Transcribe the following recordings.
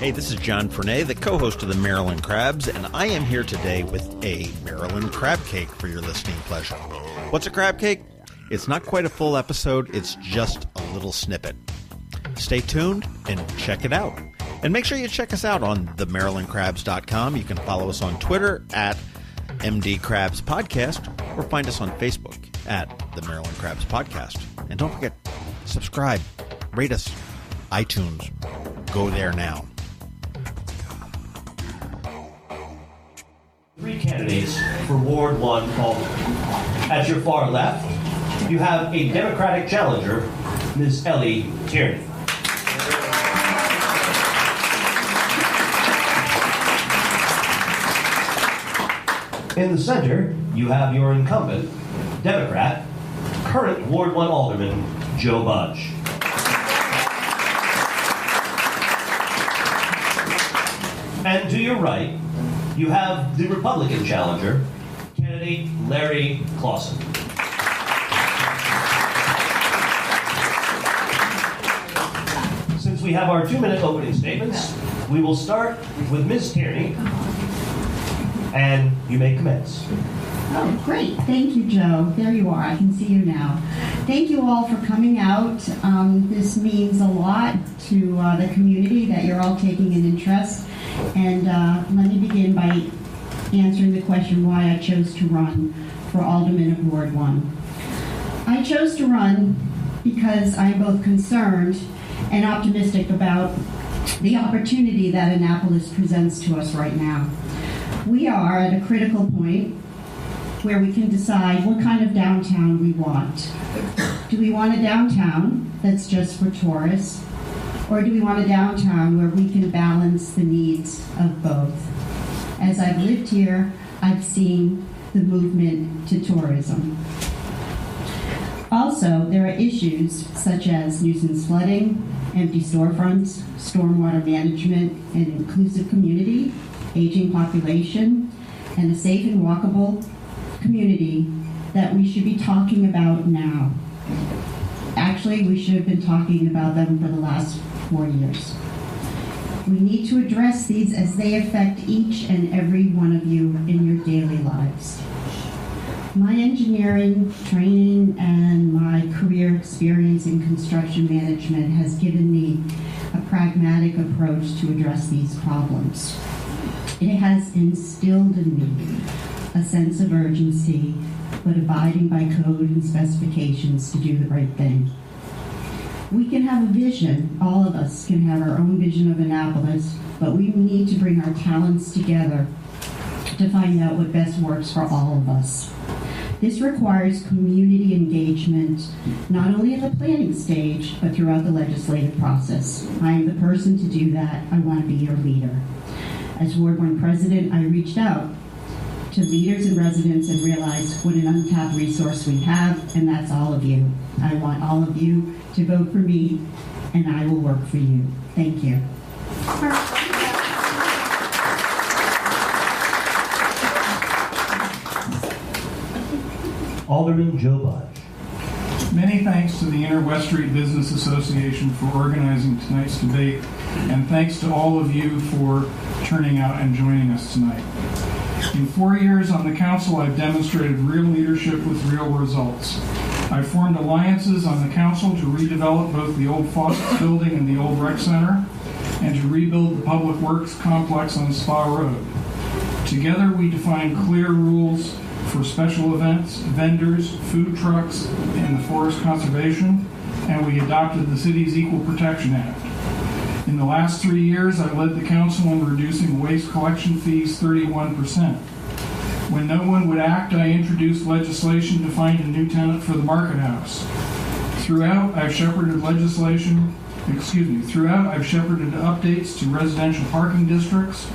Hey, this is John Fernay, the co-host of the Maryland Crabs, and I am here today with a Maryland Crabcake for your listening pleasure. What's a crabcake? It's not quite a full episode, it's just a little snippet. Stay tuned and check it out. And make sure you check us out on themarylandcrabs.com. You can follow us on Twitter at MD Crabs Podcast, or find us on Facebook at the Maryland Crabs Podcast. And don't forget, subscribe, rate us, iTunes. Go there now. 3 candidates for Ward 1 Alderman. At your far left, you have a Democratic challenger, Ms. Ellie Tierney. In the center, you have your incumbent, Democrat, current Ward 1 Alderman, Joe Budge. And to your right, you have the Republican challenger, candidate Larry Clausen. Since we have our 2-minute opening statements, we will start with Ms. Tierney, and you may commence. Oh, great. Thank you, Joe. There you are. I can see you now. Thank you all for coming out. This means a lot to the community that you're all taking an interest. And let me begin by answering the question why I chose to run for Alderman of Ward 1. I chose to run because I'm both concerned and optimistic about the opportunity that Annapolis presents to us right now. We are at a critical point where we can decide what kind of downtown we want. Do we want a downtown that's just for tourists? Or do we want a downtown where we can balance the needs of both? As I've lived here, I've seen the movement to tourism. Also, there are issues such as nuisance flooding, empty storefronts, stormwater management, an inclusive community, aging population, and a safe and walkable community that we should be talking about now. Actually, we should have been talking about them for the last 4 years. We need to address these as they affect each and every one of you in your daily lives. My engineering training and my career experience in construction management has given me a pragmatic approach to address these problems. It has instilled in me a sense of urgency, but abiding by code and specifications to do the right thing. We can have a vision, all of us can have our own vision of Annapolis, but we need to bring our talents together to find out what best works for all of us. This requires community engagement, not only at the planning stage, but throughout the legislative process. I am the person to do that. I want to be your leader. As Ward 1 President, I reached out to leaders and residents and realized what an untapped resource we have, and that's all of you. I want all of you to vote for me, and I will work for you. Thank you. Alderman Joe Budge. Many thanks to the Inner West Street Business Association for organizing tonight's debate, and thanks to all of you for turning out and joining us tonight. In 4 years on the council, I've demonstrated real leadership with real results. I've formed alliances on the council to redevelop both the old Fawcett building and the old rec center, and to rebuild the public works complex on Spa Road. Together, we defined clear rules for special events, vendors, food trucks, and the forest conservation, and we adopted the city's Equal Protection Act. In the last 3 years, I led the council in reducing waste collection fees 31%. When no one would act, I introduced legislation to find a new tenant for the Market House. Throughout, I've shepherded updates to residential parking districts,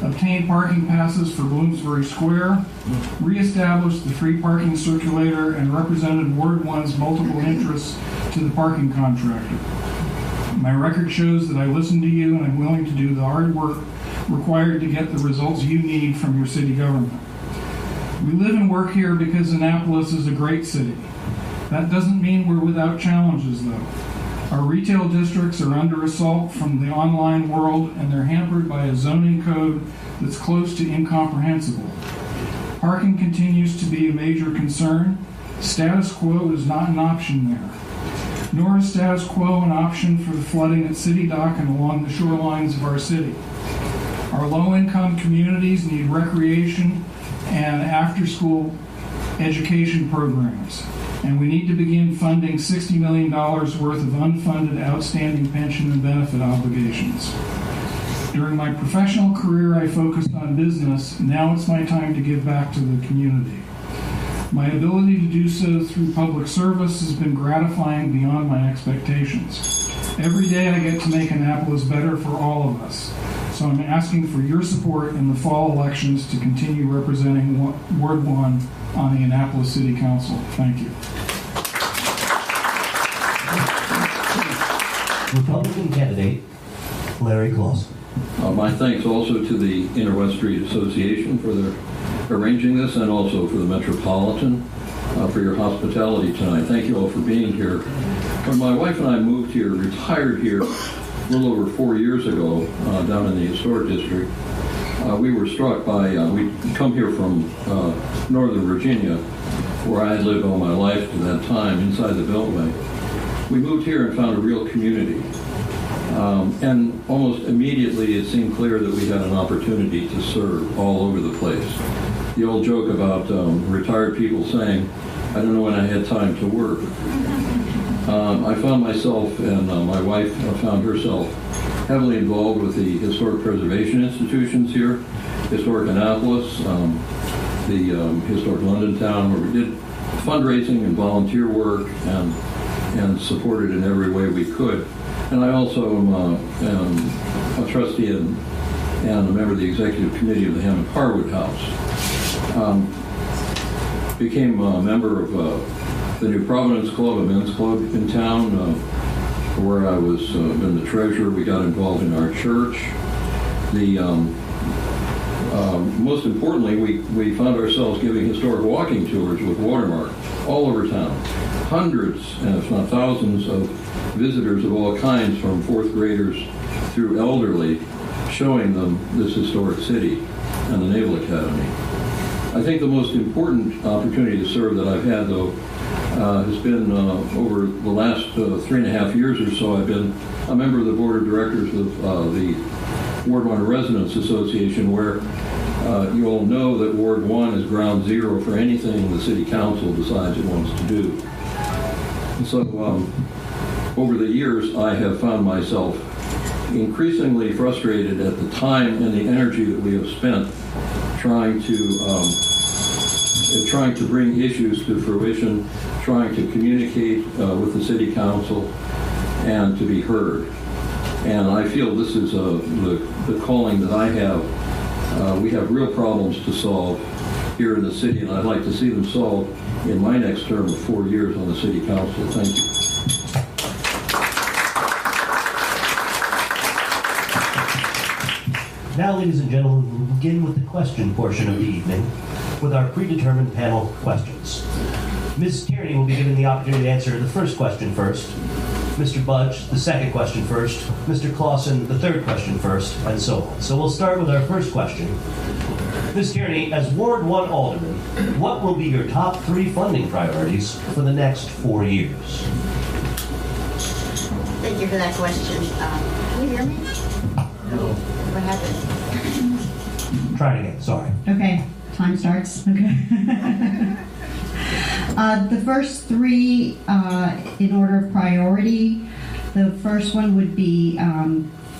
obtained parking passes for Bloomsbury Square, reestablished the free parking circulator, and represented Ward 1's multiple interests to the parking contractor. My record shows that I listen to you and I'm willing to do the hard work required to get the results you need from your city government. We live and work here because Annapolis is a great city. That doesn't mean we're without challenges, though. Our retail districts are under assault from the online world, and they're hampered by a zoning code that's close to incomprehensible. Parking continues to be a major concern. Status quo is not an option there. Nor is status quo an option for the flooding at City Dock and along the shorelines of our city. Our low-income communities need recreation and after-school education programs, and we need to begin funding $60 million worth of unfunded outstanding pension and benefit obligations. During my professional career, I focused on business. Now it's my time to give back to the community. My ability to do so through public service has been gratifying beyond my expectations. Every day I get to make Annapolis better for all of us. So I'm asking for your support in the fall elections to continue representing Ward 1 on the Annapolis City Council. Thank you. Republican candidate Larry Clausen. My thanks also to the Interwest Street Association for their arranging this, and also for the Metropolitan for your hospitality tonight. Thank you all for being here. When my wife and I moved here, retired here a little over 4 years ago, down in the historic district, we were struck by, we'd come here from Northern Virginia, where I had lived all my life to that time, inside the Beltway. We moved here and found a real community. And almost immediately it seemed clear that we had an opportunity to serve all over the place. The old joke about retired people saying, I don't know when I had time to work. I found myself, and my wife found herself, heavily involved with the historic preservation institutions here, Historic Annapolis, the Historic London Town, where we did fundraising and volunteer work and supported in every way we could. And I also am a trustee and a member of the executive committee of the Hammond Harwood House. Became a member of the New Providence Club, a men's club in town, where I was been the treasurer. We got involved in our church. Most importantly, we found ourselves giving historic walking tours with Watermark all over town. Hundreds, and if not thousands, of visitors of all kinds, from fourth graders through elderly, showing them this historic city and the Naval Academy. I think the most important opportunity to serve that I've had, though, has been over the last 3.5 years or so. I've been a member of the board of directors of the Ward 1 Residents Association, where you all know that Ward 1 is ground zero for anything the city council decides it wants to do. And so over the years, I have found myself increasingly frustrated at the time and the energy that we have spent trying to bring issues to fruition, trying to communicate with the city council, and to be heard. And I feel this is the calling that I have. We have real problems to solve here in the city, and I'd like to see them solved in my next term of 4 years on the city council. Thank you. Now, ladies and gentlemen, we'll begin with the question portion of the evening with our predetermined panel questions. Ms. Tierney will be given the opportunity to answer the first question first, Mr. Budge the second question first, Mr. Clausen the third question first, and so on. So we'll start with our first question. Ms. Tierney, as Ward 1 Alderman, what will be your top 3 funding priorities for the next 4 years? Thank you for that question. Can you hear me? No. What happened? Try it again, sorry. Okay, time starts. Okay. The first 3 in order of priority, the first one would be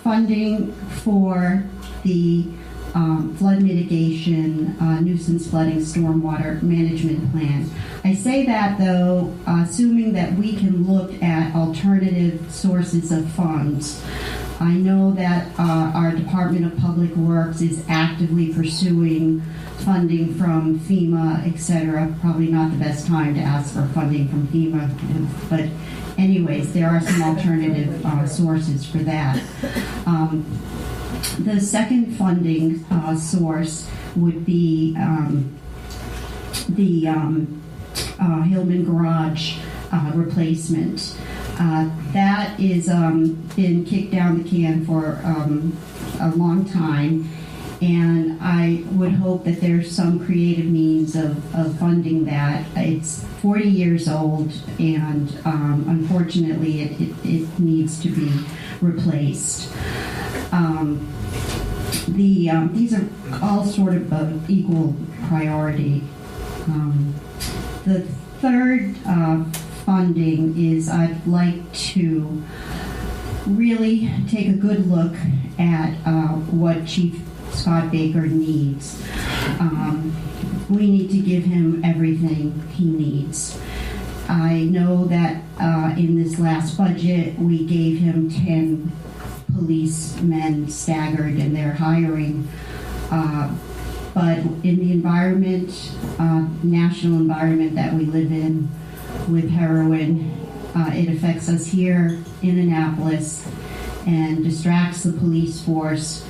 funding for the flood mitigation, nuisance flooding, stormwater management plan. I say that, though, assuming that we can look at alternative sources of funds. I know that our Department of Public Works is actively pursuing funding from FEMA, etc. Probably not the best time to ask for funding from FEMA, but anyways, there are some alternative sources for that. The second funding source would be the Hillman Garage replacement. that is been kicked down the can for a long time, and I would hope that there's some creative means of funding that. It's 40 years old, and unfortunately it needs to be replaced. These are all sort of equal priority. The third funding is I'd like to really take a good look at what Chief Scott Baker needs. We need to give him everything he needs. I know that in this last budget we gave him 10 policemen staggered in their hiring, but in the environment, national environment that we live in with heroin, it affects us here in Annapolis and distracts the police force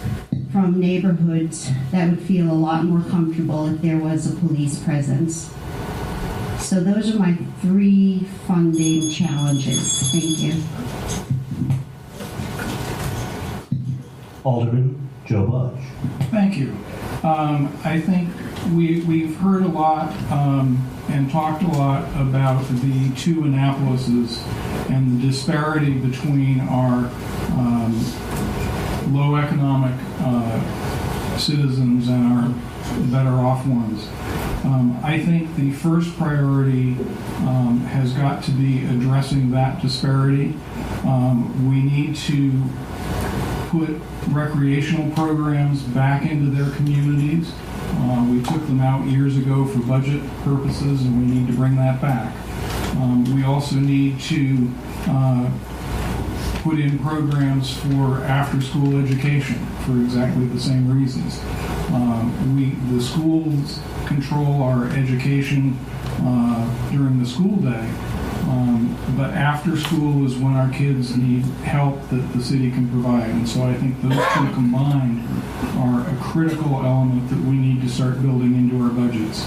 from neighborhoods that would feel a lot more comfortable if there was a police presence. So those are my 3 funding challenges. Thank you. Alderman Joe Budge. Thank you. I think we've heard a lot and talked a lot about the 2 Annapolises and the disparity between our low economic citizens and our better off ones. I think the first priority has got to be addressing that disparity. We need to put recreational programs back into their communities. We took them out years ago for budget purposes, and we need to bring that back. We also need to put in programs for after-school education for exactly the same reasons. The schools control our education during the school day, but after school is when our kids need help that the city can provide. And so I think those 2 combined are a critical element that we need to start building into our budgets.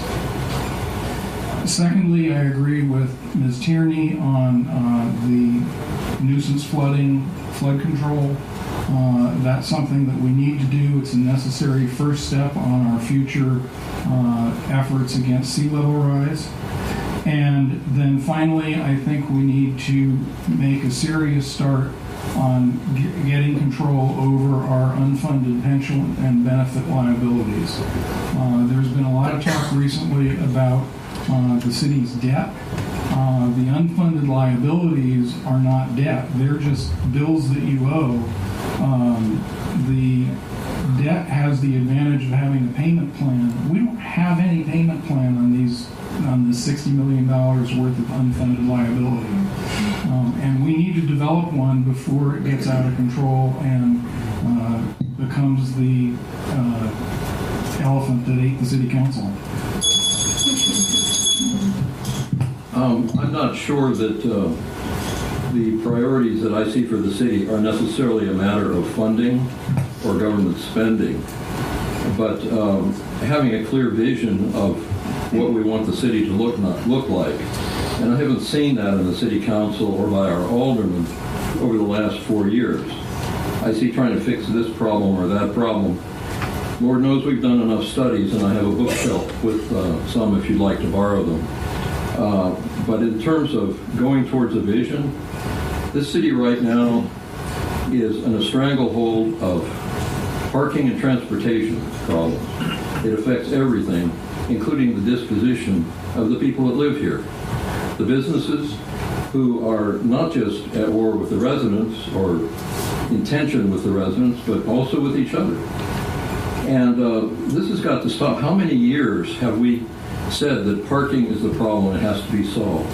Secondly, I agree with Ms. Tierney on the nuisance flooding, flood control. That's something that we need to do. It's a necessary first step on our future efforts against sea level rise. And then finally, I think we need to make a serious start on getting control over our unfunded pension and benefit liabilities. There's been a lot of talk recently about the city's debt. The unfunded liabilities are not debt. They're just bills that you owe. The debt has the advantage of having a payment plan. We don't have any payment plan on this $60 million worth of unfunded liability. And we need to develop one before it gets out of control and becomes the elephant that ate the city council. I'm not sure that the priorities that I see for the city are necessarily a matter of funding or government spending, but having a clear vision of what we want the city to look like. And I haven't seen that in the city council or by our aldermen over the last 4 years. I see trying to fix this problem or that problem. Lord knows we've done enough studies, and I have a bookshelf with some if you'd like to borrow them. But in terms of going towards a vision, this city right now is in a stranglehold of parking and transportation problems. It affects everything, including the disposition of the people that live here. The businesses who are not just at war with the residents or in tension with the residents, but also with each other. And this has got to stop. How many years have we said that parking is the problem and it has to be solved?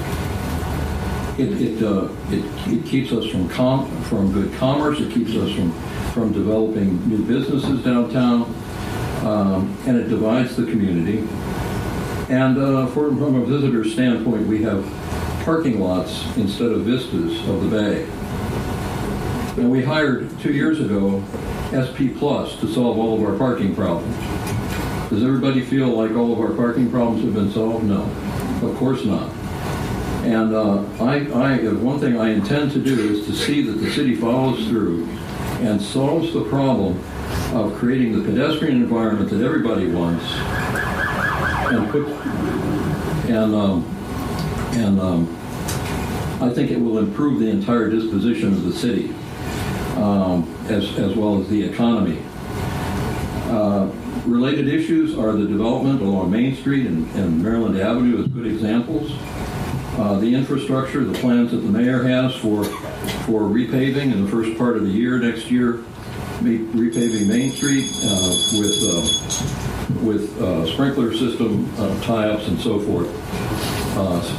It keeps us from good commerce. It keeps us from developing new businesses downtown, and it divides the community. And from a visitor standpoint, we have parking lots instead of vistas of the bay. And we hired 2 years ago SP Plus to solve all of our parking problems. Does everybody feel like all of our parking problems have been solved? No, of course not. And one thing I intend to do is to see that the city follows through and solves the problem of creating the pedestrian environment that everybody wants, and I think it will improve the entire disposition of the city, as well as the economy. Related issues are the development along Main Street and Maryland Avenue as good examples. The infrastructure, the plans that the mayor has for repaving in the first part of the year next year, repaving Main Street with sprinkler system tie-ups and so forth,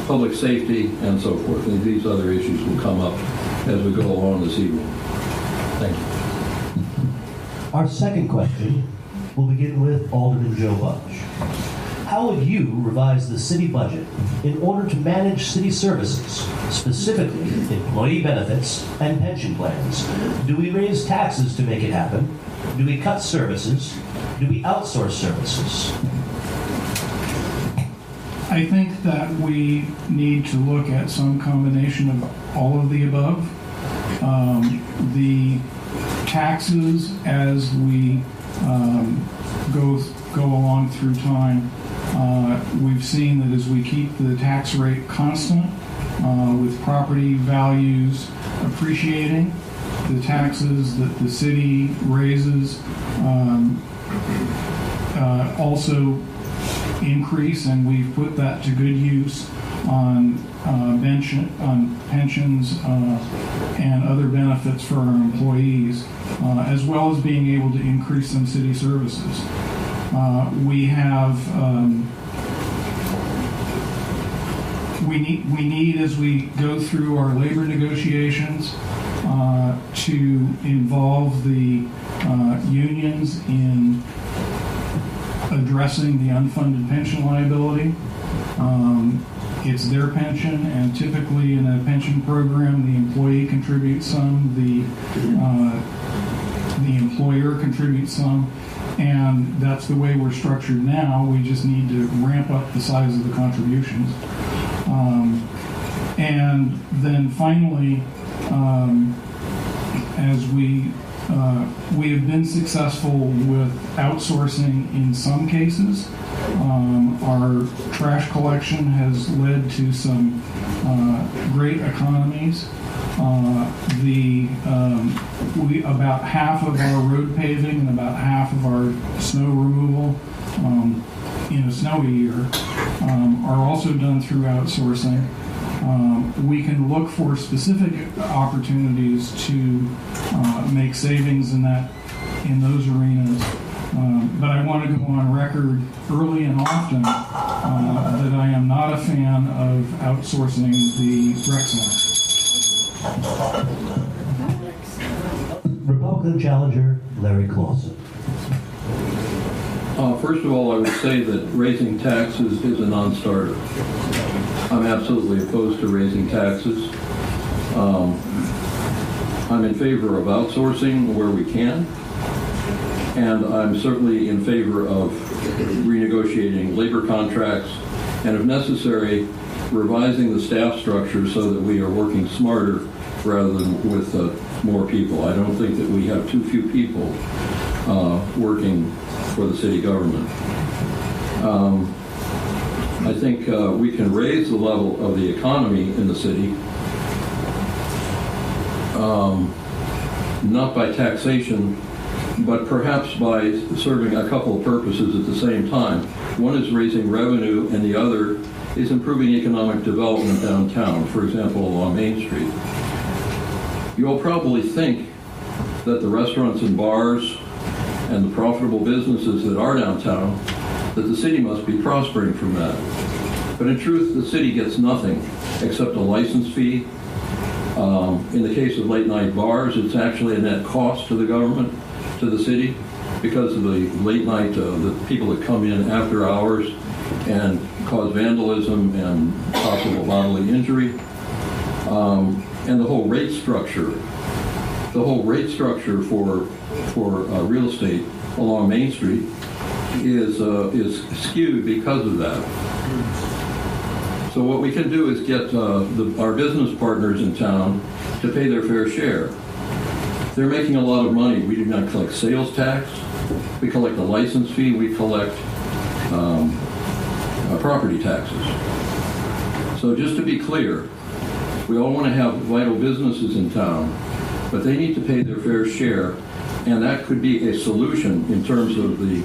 public safety and so forth. And these other issues will come up as we go along this evening. Thank you. Our second question will begin with Alderman Joe Budge. How would you revise the city budget in order to manage city services, specifically employee benefits and pension plans? Do we raise taxes to make it happen? Do we cut services? Do we outsource services? I think that we need to look at some combination of all of the above. The taxes, as we go along through time, we've seen that as we keep the tax rate constant, with property values appreciating, the taxes that the city raises also increase, and we've put that to good use on pensions and other benefits for our employees, as well as being able to increase some city services. We need, as we go through our labor negotiations, to involve the unions in addressing the unfunded pension liability. It's their pension, and typically in a pension program, the employee contributes some, the employer contributes some, and that's the way we're structured now. We just need to ramp up the size of the contributions. And then finally, as we have been successful with outsourcing in some cases. Our trash collection has led to some great economies. About half of our road paving and about half of our snow removal in a snowy year are also done through outsourcing. We can look for specific opportunities to make savings in those arenas. But I want to go on record early and often that I am not a fan of outsourcing the rec center. Republican challenger Larry Clausen. First of all, I would say that raising taxes is a non-starter. I'm absolutely opposed to raising taxes. I'm in favor of outsourcing where we can, and I'm certainly in favor of renegotiating labor contracts, and if necessary, revising the staff structure so that we are working smarter rather than with more people. I don't think that we have too few people working for the city government. I think we can raise the level of the economy in the city, not by taxation, but perhaps by serving a couple of purposes at the same time. One is raising revenue, and the other is improving economic development downtown, for example, along Main Street. You'll probably think that the restaurants and bars and the profitable businesses that are downtown, that the city must be prospering from that. But in truth, the city gets nothing except a license fee. In the case of late night bars, it's actually a net cost to the government, to the city, because of the late night, the people that come in after hours and cause vandalism and possible bodily injury. And the whole rate structure for real estate along Main Street is skewed because of that. So what we can do is get our business partners in town to pay their fair share. They're making a lot of money. We do not collect sales tax. We collect a license fee. We collect property taxes. So just to be clear, we all want to have vital businesses in town, but they need to pay their fair share, and that could be a solution in terms of the,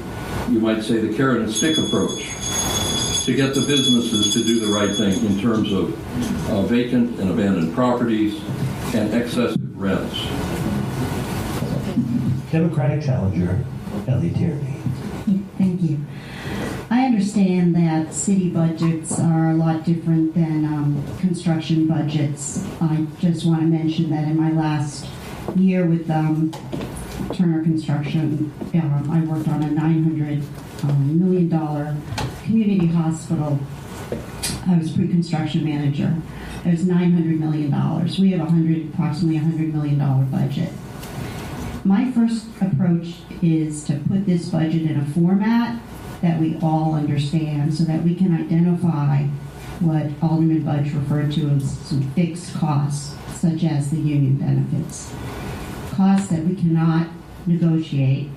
you might say, the carrot and stick approach to get the businesses to do the right thing in terms of vacant and abandoned properties and excessive rents. Democratic challenger, Ellie Tierney. Thank you. I understand that city budgets are a lot different than construction budgets. I just want to mention that in my last year with Turner Construction, I worked on a $900 million community hospital. I was pre-construction manager. It was $900 million. We have approximately $100 million budget. My first approach is to put this budget in a format that we all understand so that we can identify what Alderman Budge referred to as some fixed costs, such as the union benefits. Costs that we cannot negotiate.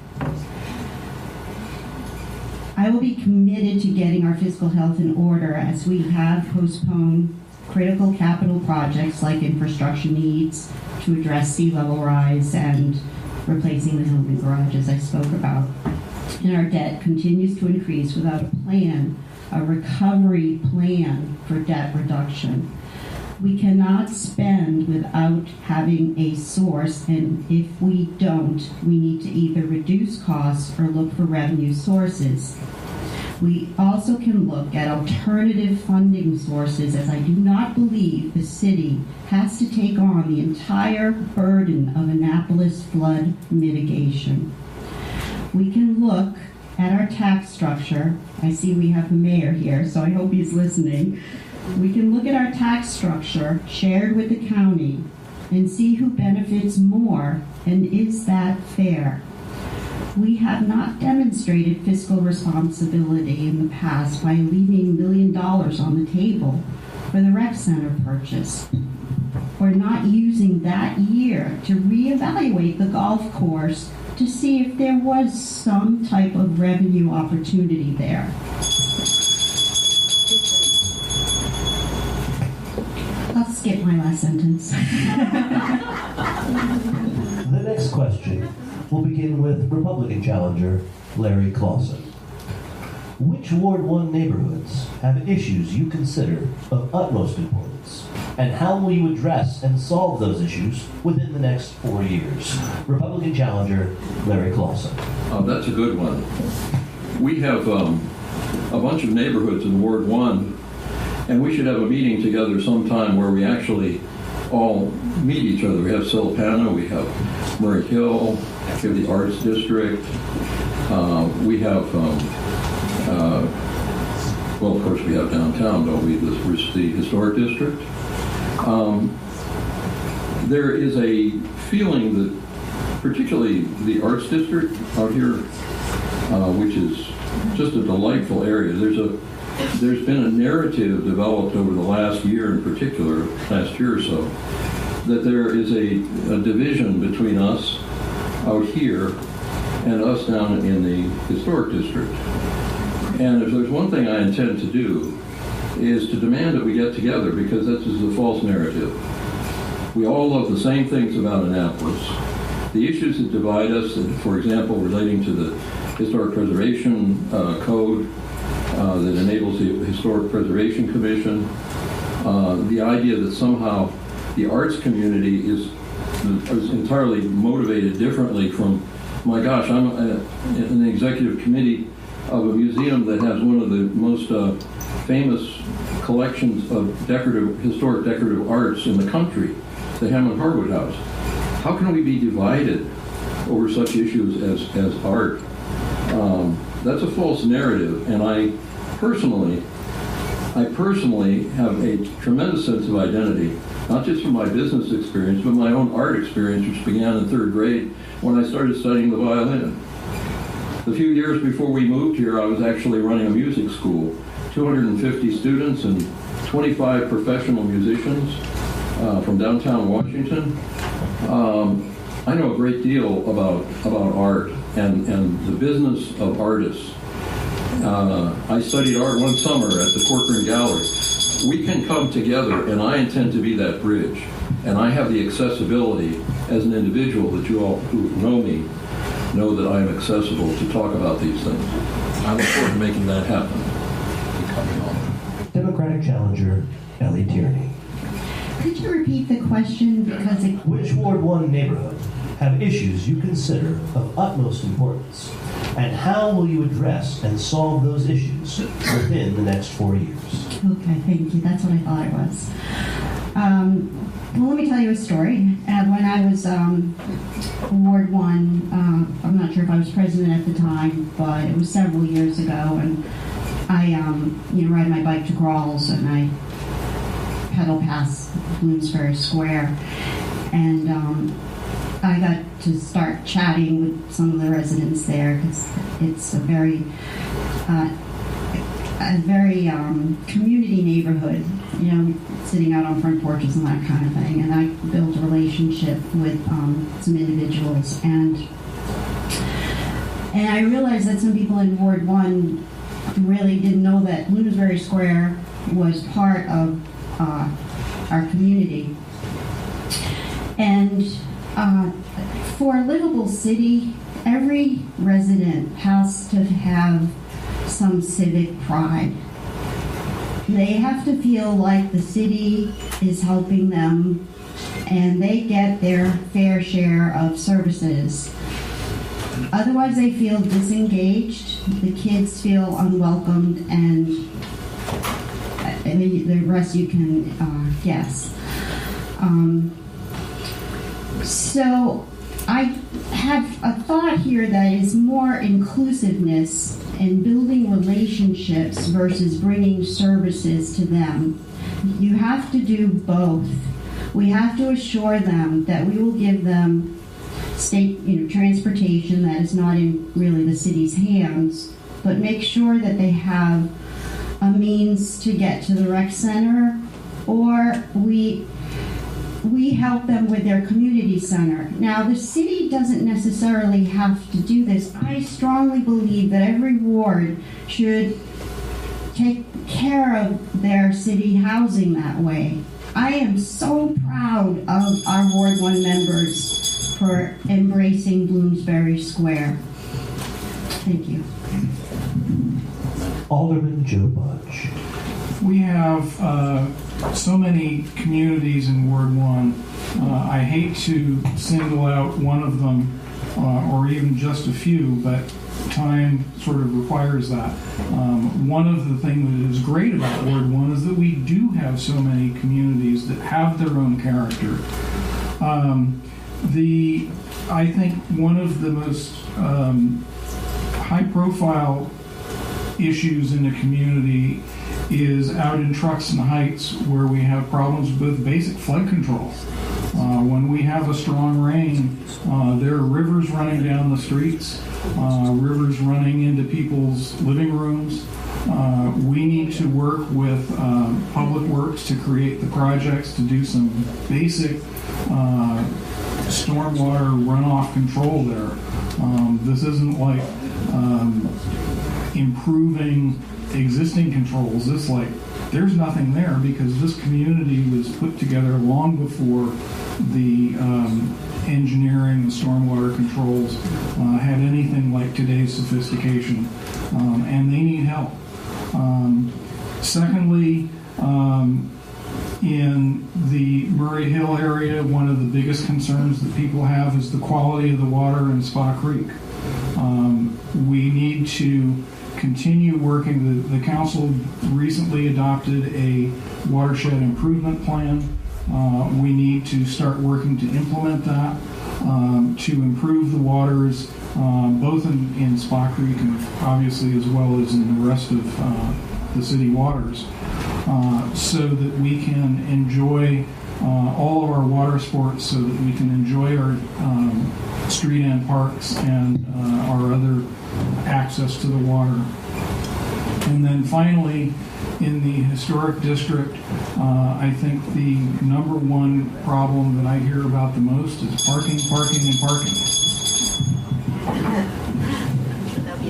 I will be committed to getting our fiscal health in order as we have postponed critical capital projects like infrastructure needs to address sea level rise and replacing the Hillman Garage, as I spoke about. And our debt continues to increase without a plan, a recovery plan for debt reduction. We cannot spend without having a source, and if we don't, we need to either reduce costs or look for revenue sources. We also can look at alternative funding sources, as I do not believe the city has to take on the entire burden of Annapolis flood mitigation. We can look at our tax structure. I see we have the mayor here, so I hope he's listening. We can look at our tax structure shared with the county and see who benefits more, and is that fair? We have not demonstrated fiscal responsibility in the past by leaving $1 million on the table for the rec center purchase, or not using that year to reevaluate the golf course to see if there was some type of revenue opportunity there. I'll skip my last sentence. The next question will begin with Republican challenger Larry Clausen. Which Ward 1 neighborhoods have issues you consider of utmost importance? And how will you address and solve those issues within the next 4 years? Republican challenger Larry Clausen. That's a good one. We have a bunch of neighborhoods in Ward 1, and we should have a meeting together sometime where we actually all meet each other. We have Silpana, we have Murray Hill, we have the Arts District, we have, well, of course we have downtown, don't we, the Historic District. There is a feeling that particularly the Arts District out here, which is just a delightful area, there's been a narrative developed over the last year in particular, last year or so, that there is a division between us out here and us down in the Historic District. And if there's one thing I intend to do is to demand that we get together, because this is a false narrative. We all love the same things about Annapolis. The issues that divide us, for example, relating to the Historic Preservation Code, that enables the Historic Preservation Commission, the idea that somehow the arts community is entirely motivated differently from, my gosh, I'm in the executive committee of a museum that has one of the most famous collections of historic decorative arts in the country, the Hammond Harwood House. How can we be divided over such issues as art? That's a false narrative, and I personally have a tremendous sense of identity, not just from my business experience, but my own art experience, which began in 3rd grade when I started studying the violin. The few years before we moved here, I was actually running a music school, 250 students, and 25 professional musicians from downtown Washington. I know a great deal about art and the business of artists. I studied art one summer at the Corcoran Gallery. We can come together, and I intend to be that bridge. And I have the accessibility as an individual that you all who know me know that I am accessible to talk about these things. I look forward to making that happen. Democratic challenger, Ellie Tierney. Could you repeat the question? Because it... Which Ward 1 neighborhood have issues you consider of utmost importance? And how will you address and solve those issues within the next 4 years? Okay, thank you. That's what I thought it was. Well, let me tell you a story. When I was Ward 1, I'm not sure if I was president at the time, but it was several years ago, and I ride my bike to Crawls, and I pedal past Bloomsbury Square, and I got to start chatting with some of the residents there, because it's a very community neighborhood, sitting out on front porches and that kind of thing. And I built a relationship with some individuals, and I realized that some people in Ward 1 really didn't know that Bloomsbury Square was part of our community. And for a livable city, every resident has to have some civic pride. They have to feel like the city is helping them and they get their fair share of services. Otherwise, they feel disengaged, the kids feel unwelcomed, and the rest you can guess. So I have a thought here that is more inclusiveness and building relationships versus bringing services to them. You have to do both. We have to assure them that we will give them state, transportation that is not in really the city's hands, but make sure that they have a means to get to the rec center, or we help them with their community center. Now, the city doesn't necessarily have to do this. I strongly believe that every ward should take care of their city housing that way. I am so proud of our Ward 1 members for embracing Bloomsbury Square. Thank you. Alderman Joe Budge. We have so many communities in Ward 1. I hate to single out one of them, or even just a few, but time sort of requires that. One of the things that is great about Ward 1 is that we do have so many communities that have their own character. I think one of the most high-profile issues in the community is out in Truxton Heights, where we have problems with basic flood control. When we have a strong rain, there are rivers running down the streets, rivers running into people's living rooms. We need to work with Public Works to create the projects to do some basic stormwater runoff control there. This isn't like improving existing controls. It's like there's nothing there because this community was put together long before the engineering and stormwater controls had anything like today's sophistication, and they need help. Secondly, in the Murray Hill area, one of the biggest concerns that people have is the quality of the water in Spa Creek. We need to continue working. The council recently adopted a watershed improvement plan. We need to start working to implement that to improve the waters, both in Spa Creek and obviously as well as in the rest of the city waters, so that we can enjoy all of our water sports, so that we can enjoy our street and parks and our other access to the water. And then finally, in the historic district. I think the number one problem that I hear about the most is parking, parking, and parking.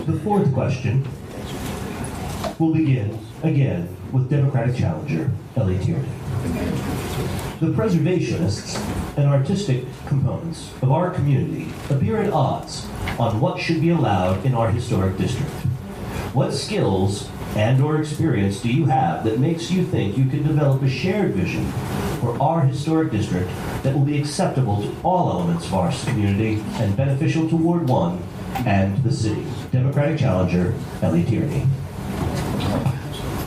The fourth question will begin again with Democratic challenger Ellie Tierney. The preservationists and artistic components of our community appear at odds on what should be allowed in our historic district. What skills and/or experience do you have that makes you think you can develop a shared vision for our historic district that will be acceptable to all elements of our community and beneficial to Ward 1 and the city? Democratic challenger Ellie Tierney.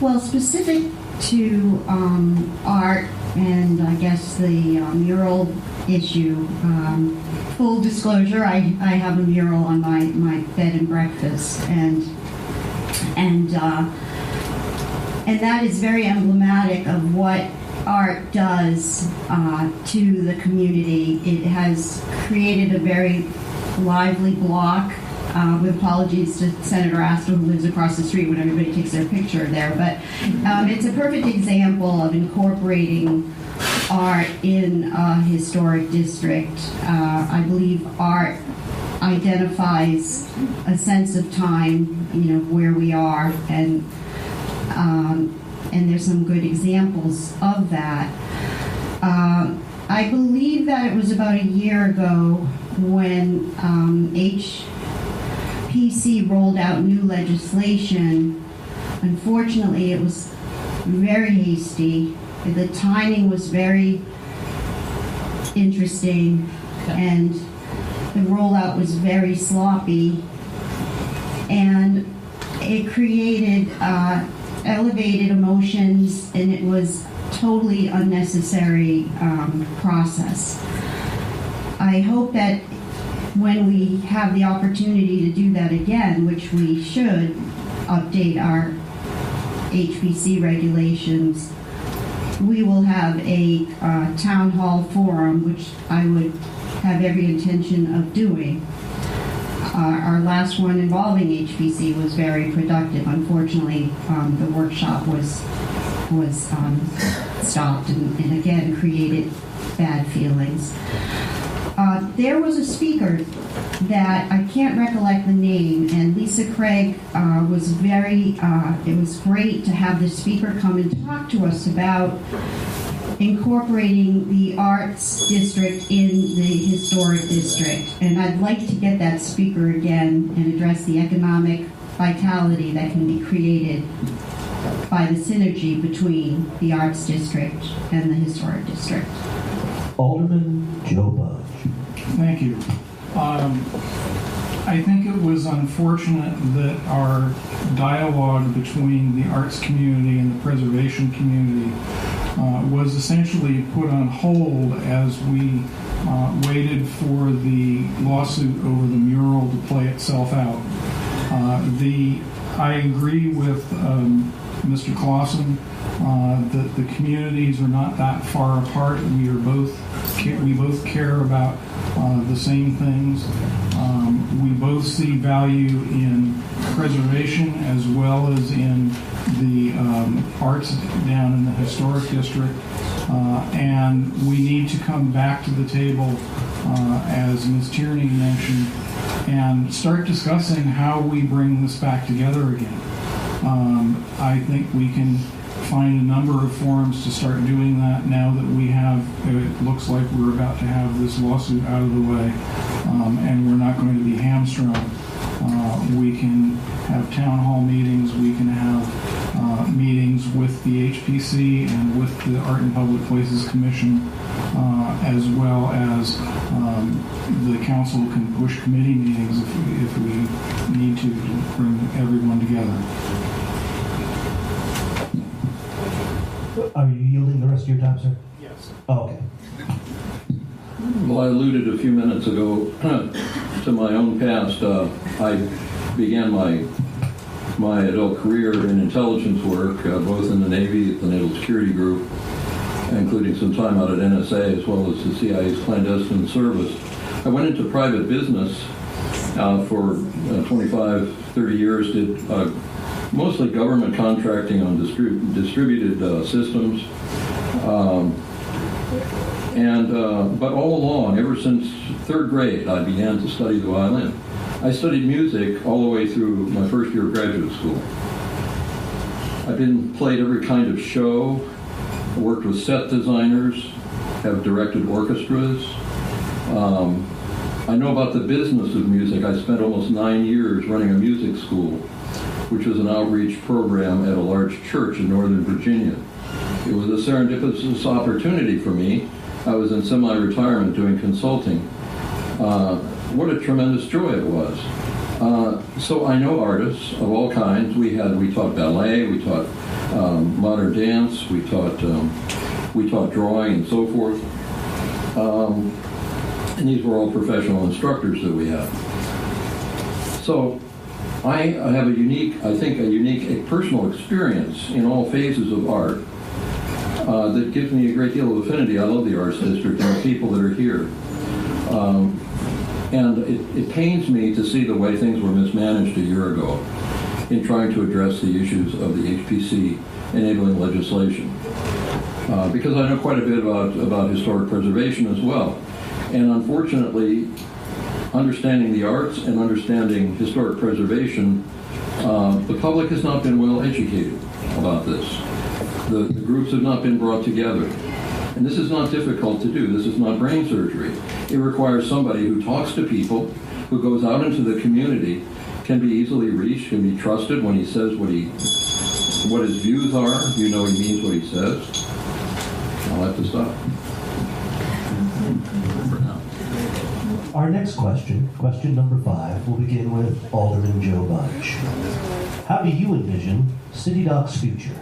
Well, specific to art and I guess the mural issue, full disclosure, I have a mural on my bed and breakfast, and that is very emblematic of what art does to the community. It has created a very lively block, with apologies to Senator Astor, who lives across the street when everybody takes their picture there. But it's a perfect example of incorporating art in a historic district. I believe art identifies a sense of time, where we are, and there's some good examples of that. I believe that it was about a year ago when HPC rolled out new legislation. Unfortunately, it was very hasty. The timing was very interesting, and the rollout was very sloppy, and it created elevated emotions, and it was totally unnecessary process. I hope that when we have the opportunity to do that again, which we should update our HPC regulations, we will have a town hall forum, which I would have every intention of doing. Our last one involving HPC was very productive. Unfortunately, the workshop was stopped and again created bad feelings. There was a speaker that I can't recollect the name, and Lisa Craig was it was great to have this speaker come and talk to us about incorporating the arts district in the historic district. And I'd like to get that speaker again and address the economic vitality that can be created by the synergy between the arts district and the historic district. Alderman Joe Budge. Thank you. I think it was unfortunate that our dialogue between the arts community and the preservation community was essentially put on hold as we waited for the lawsuit over the mural to play itself out. I agree with Mr. Clausen that the communities are not that far apart. We both care about the same things. We both see value in preservation as well as in the arts down in the historic district, and we need to come back to the table, as Ms. Tierney mentioned, and start discussing how we bring this back together again. I think we can find a number of forums to start doing that now that it looks like we're about to have this lawsuit out of the way, and we're not going to be hamstrung. We can have town hall meetings, we can have meetings with the HPC and with the Art and Public Places Commission, as well as the council can push committee meetings if we need to bring everyone together. Are you yielding the rest of your time, sir? Yes. Oh, okay. Well, I alluded a few minutes ago to my own past. I began my adult career in intelligence work, both in the Navy, the Naval Security Group, including some time out at NSA, as well as the CIA's clandestine service. I went into private business for 25, 30 years, did mostly government contracting on distributed systems. But all along, ever since third grade, I began to study the violin. I studied music all the way through my first year of graduate school. I've played every kind of show, worked with set designers, have directed orchestras. I know about the business of music. I spent almost 9 years running a music school, which was an outreach program at a large church in Northern Virginia. It was a serendipitous opportunity for me. I was in semi-retirement doing consulting. What a tremendous joy it was. So I know artists of all kinds. We taught ballet, we taught modern dance, we taught drawing and so forth. And these were all professional instructors that we had. So I have a unique personal experience in all phases of art that gives me a great deal of affinity. I love the Arts District and the people that are here. And it pains me to see the way things were mismanaged a year ago in trying to address the issues of the HPC enabling legislation. Because I know quite a bit about historic preservation as well. And unfortunately, understanding the arts and understanding historic preservation, the public has not been well educated about this. The groups have not been brought together. And this is not difficult to do. This is not brain surgery. It requires somebody who talks to people, who goes out into the community, can be easily reached, can be trusted when he says what his views are. You know he means what he says. I'll have to stop. Our next question number 5, will begin with Alderman Joe Budge. How do you envision City Doc's future?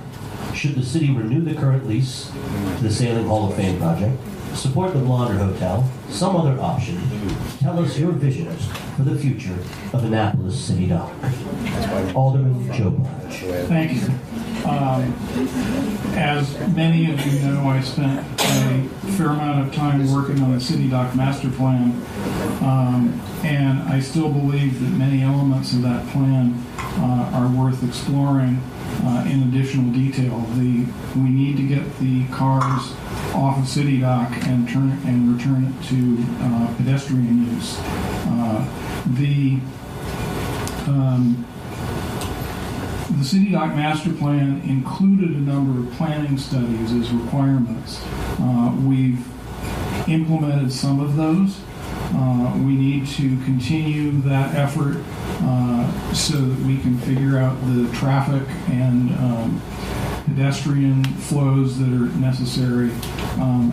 Should the city renew the current lease to the Sailing Hall of Fame project, support the Blonder Hotel, some other option? Tell us your visions for the future of Annapolis City Dock. Alderman Joe Budge. Thank you. As many of you know, I spent a fair amount of time working on the City Dock Master Plan, and I still believe that many elements of that plan are worth exploring in additional detail. We need to get the cars off of City Dock and return it to pedestrian use. The City Dock Master Plan included a number of planning studies as requirements. We've implemented some of those. We need to continue that effort so that we can figure out the traffic and pedestrian flows that are necessary,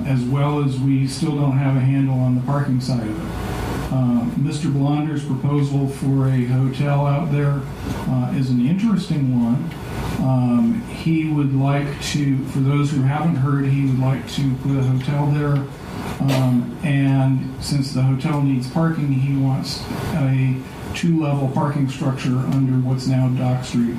as well as we still don't have a handle on the parking side of it. Mr. Blonder's proposal for a hotel out there is an interesting one. He would like to, for those who haven't heard, he would like to put a hotel there. And since the hotel needs parking, he wants a 2-level parking structure under what's now Dock Street.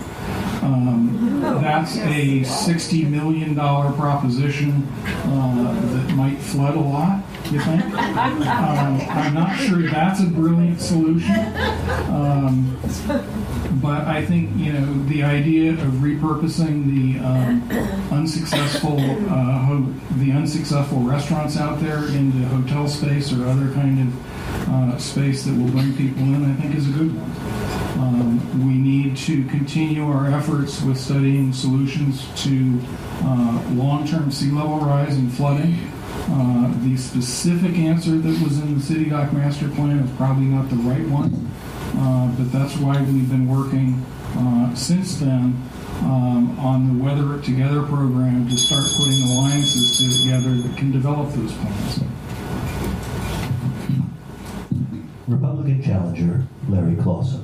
That's a $60 million proposition that might flood a lot, you think? I'm not sure that's a brilliant solution. But I think, the idea of repurposing the unsuccessful restaurants out there into hotel space or other kind of space that will bring people in, I think is a good one. We need to continue our efforts with studying solutions to long-term sea level rise and flooding. The specific answer that was in the City Dock Master Plan is probably not the right one, but that's why we've been working since then on the Weather It Together program to start putting alliances together that can develop those plans. Republican challenger Larry Clausen.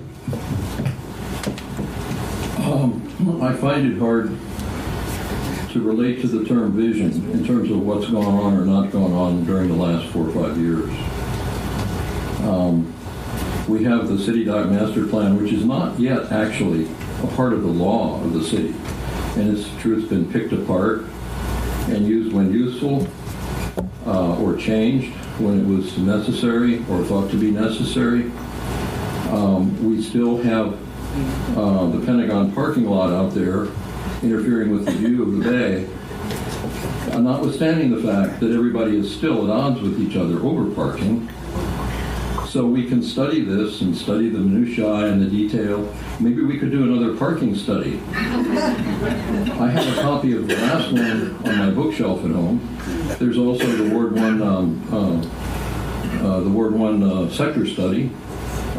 I find it hard to relate to the term vision in terms of what's gone on or not gone on during the last 4 or 5 years. We have the City Dock Master Plan, which is not yet actually a part of the law of the city. And it's true, it's been picked apart and used when useful, or changed when it was necessary or thought to be necessary. We still have the Pentagon parking lot out there, interfering with the view of the bay, notwithstanding the fact that everybody is still at odds with each other over parking. So we can study this and study the minutiae and the detail. Maybe we could do another parking study. I have a copy of the last one on my bookshelf at home. There's also the Ward 1 sector study.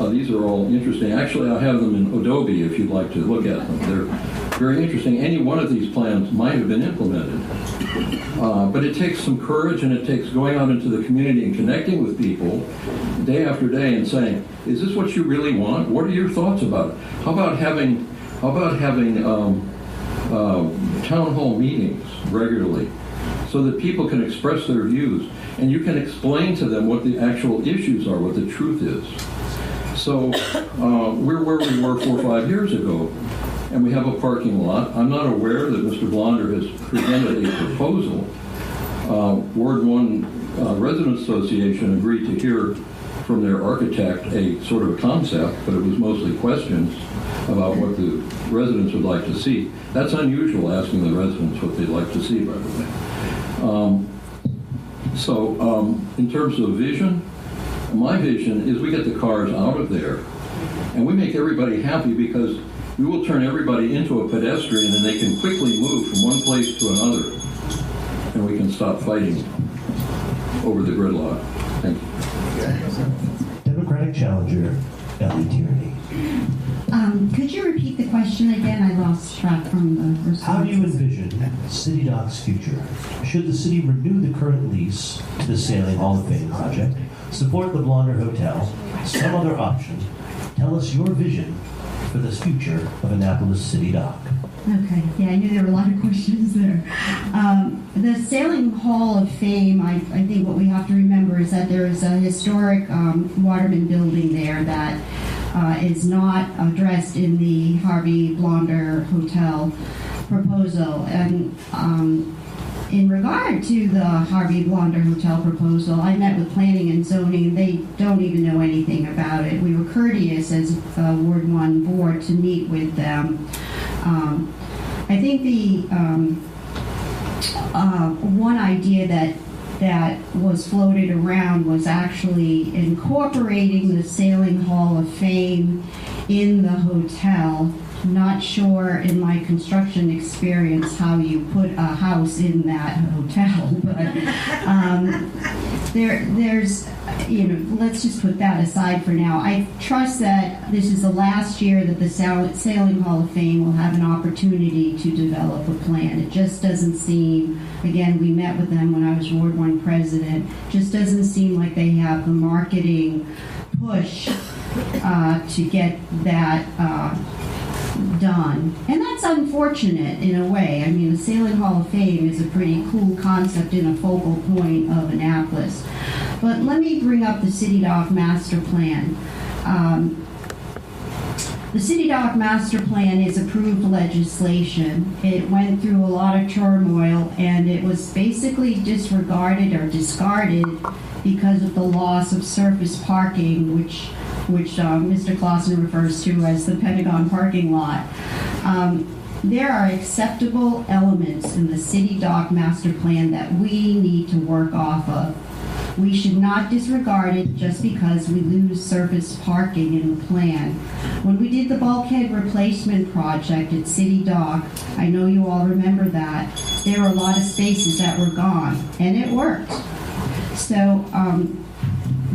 These are all interesting. Actually, I have them in Adobe if you'd like to look at them. They're very interesting. Any one of these plans might have been implemented. But it takes some courage, and it takes going out into the community and connecting with people day after day and saying, is this what you really want? What are your thoughts about it? How about having town hall meetings regularly so that people can express their views and you can explain to them what the actual issues are, what the truth is. So we're where we were 4 or 5 years ago, and we have a parking lot. I'm not aware that Mr. Blonder has presented a proposal. Ward 1 Residents Association agreed to hear from their architect a sort of a concept, but it was mostly questions about what the residents would like to see. That's unusual, asking the residents what they'd like to see, by the way. In terms of vision, my vision is we get the cars out of there and we make everybody happy, because we will turn everybody into a pedestrian and they can quickly move from one place to another, and we can stop fighting over the gridlock. Thank you. Democratic challenger, Ellie Tierney. Could you repeat the question again? I lost track from the response. How do you envision City Dock's future? Should the city renew the current lease to the Sailing Hall of Fame project, support the Blonder Hotel, some other option? Tell us your vision for the future of Annapolis City Dock. Okay, yeah, I knew there were a lot of questions there. The Sailing Hall of Fame, I think what we have to remember is that there is a historic Waterman building there that is not addressed in the Harvey Blonder Hotel proposal. And in regard to the Harvey Blonder Hotel proposal, I met with Planning and Zoning. They don't even know anything about it. We were courteous as a Ward 1 board to meet with them. I think the one idea that was floated around was actually incorporating the Sailing Hall of Fame in the hotel. Not sure in my construction experience how you put a house in that hotel, but there's, let's just put that aside for now. I trust that this is the last year that the Sailing Hall of Fame will have an opportunity to develop a plan. It just doesn't seem, again, we met with them when I was Ward 1 president, just doesn't seem like they have the marketing push to get that done. And that's unfortunate in a way. I mean, the Sailing Hall of Fame is a pretty cool concept and a focal point of Annapolis. But let me bring up the City Dock Master Plan. The City Dock Master Plan is approved legislation. It went through a lot of turmoil, and it was basically disregarded or discarded because of the loss of surface parking, which Mr. Clausen refers to as the Pentagon parking lot. There are acceptable elements in the City Dock Master Plan that we need to work off of. We should not disregard it just because we lose surface parking in the plan. When we did the bulkhead replacement project at City Dock, I know you all remember that, there were a lot of spaces that were gone, and it worked. So,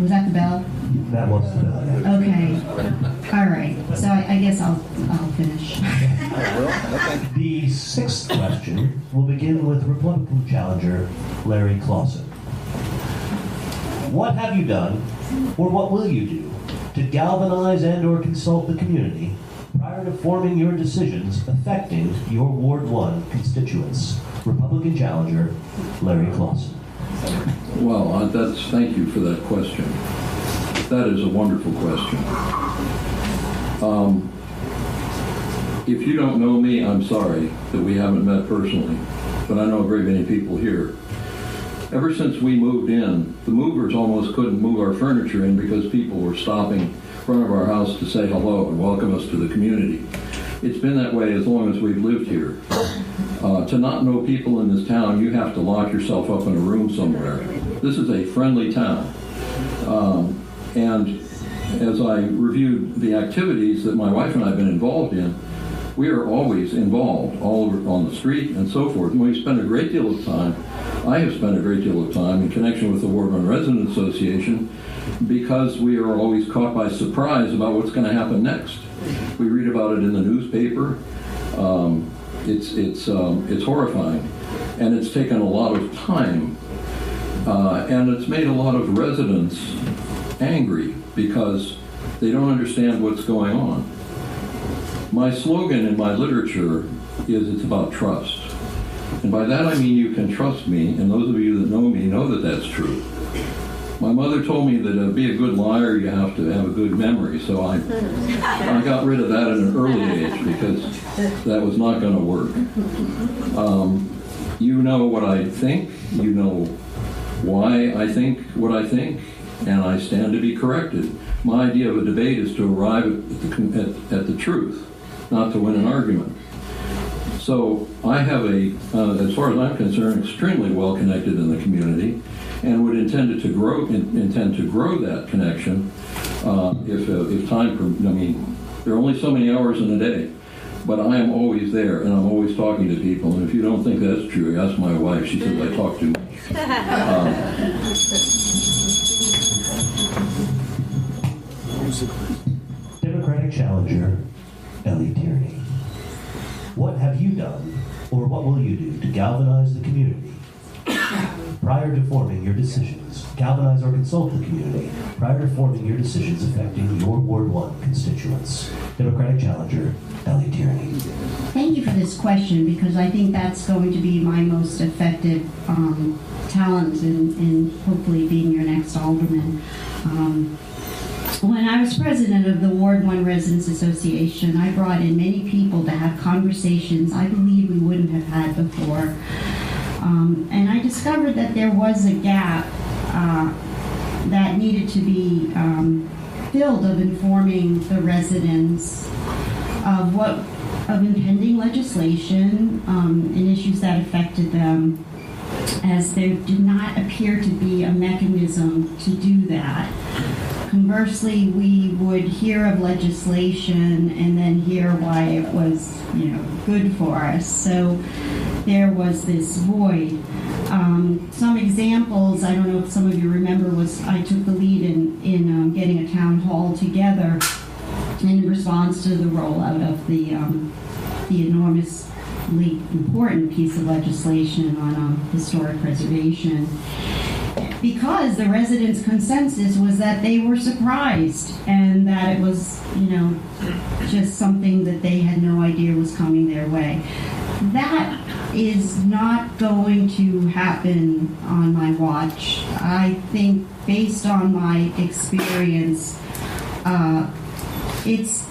was that the bell? That was the bell. Okay. All right. So I guess I'll finish. The sixth question will begin with Republican challenger Larry Clausen. What have you done, or what will you do, to galvanize and or consult the community prior to forming your decisions affecting your Ward 1 constituents? Republican challenger Larry Clausen. Well, thank you for that question. That is a wonderful question. If you don't know me, I'm sorry that we haven't met personally, but I know a great many people here. Ever since we moved in, the movers almost couldn't move our furniture in because people were stopping in front of our house to say hello and welcome us to the community. It's been that way as long as we've lived here. To not know people in this town, you have to lock yourself up in a room somewhere. This is a friendly town. And as I reviewed the activities that my wife and I have been involved in, we are always involved, all over on the street and so forth. And we spend a great deal of time, I have spent a great deal of time in connection with the Ward 1 Resident Association, because we are always caught by surprise about what's going to happen next. We read about it in the newspaper. It's horrifying, and it's taken a lot of time, and it's made a lot of residents angry because they don't understand what's going on. My slogan in my literature is it's about trust. And by that I mean you can trust me, and those of you that know me know that that's true. My mother told me that to be a good liar, you have to have a good memory, so I got rid of that at an early age because that was not going to work. You know what I think, you know why I think what I think, and I stand to be corrected. My idea of a debate is to arrive at the truth, not to win an argument. So I have as far as I'm concerned, extremely well connected in the community, and would intend to grow that connection if time permits. I mean, there are only so many hours in a day, but I am always there, and I'm always talking to people. And if you don't think that's true, ask my wife. She says I talk too much. Democratic challenger, Ellie Tierney. What have you done, or what will you do to galvanize the community prior to forming your decisions? Galvanize or consult the community prior to forming your decisions affecting your Ward 1 constituents. Democratic challenger, Ellie Tierney. Thank you for this question, because I think that's going to be my most effective talent in hopefully being your next alderman. When I was president of the Ward 1 Residents Association, I brought in many people to have conversations I believe we wouldn't have had before. And I discovered that there was a gap that needed to be filled of informing the residents of impending legislation and issues that affected them, as there did not appear to be a mechanism to do that. Conversely, we would hear of legislation and then hear why it was, good for us. So there was this void. Some examples, I don't know if some of you remember, was I took the lead in getting a town hall together in response to the rollout of the enormously important piece of legislation on historic preservation. Because the residents' consensus was that they were surprised and that it was, just something that they had no idea was coming their way. That is not going to happen on my watch. I think, based on my experience, it's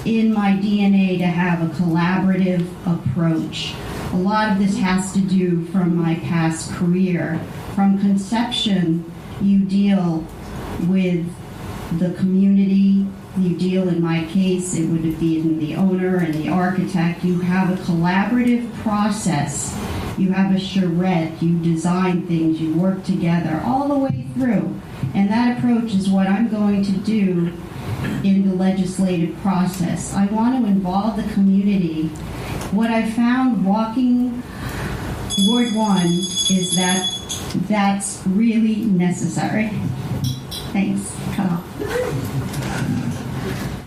in my DNA to have a collaborative approach. A lot of this has to do from my past career. From conception, you deal with the community. You deal, in my case, it would be in the owner and the architect. You have a collaborative process. You have a charrette. You design things. You work together all the way through. And that approach is what I'm going to do in the legislative process. I want to involve the community. What I found walking Ward 1 is that that's really necessary. Thanks. Cut off.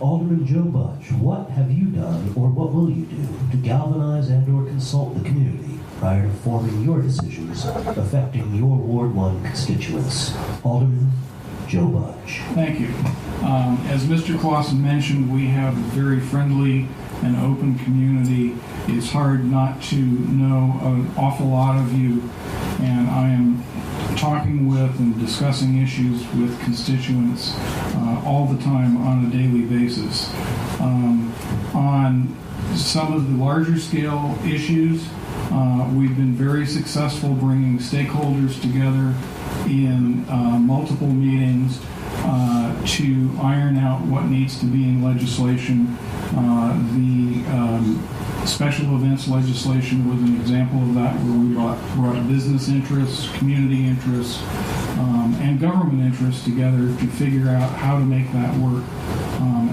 Alderman Joe Budge, what have you done, or what will you do to galvanize and or consult the community prior to forming your decisions affecting your Ward 1 constituents? Alderman Joe Budge. Thank you. As Mr. Clausen mentioned, we have a very friendly and open community. It's hard not to know an awful lot of you, and I am talking with and discussing issues with constituents all the time on a daily basis. On some of the larger scale issues, We've been very successful bringing stakeholders together in multiple meetings to iron out what needs to be in legislation. The special events legislation was an example of that, where we brought business interests, community interests, and government interests together to figure out how to make that work.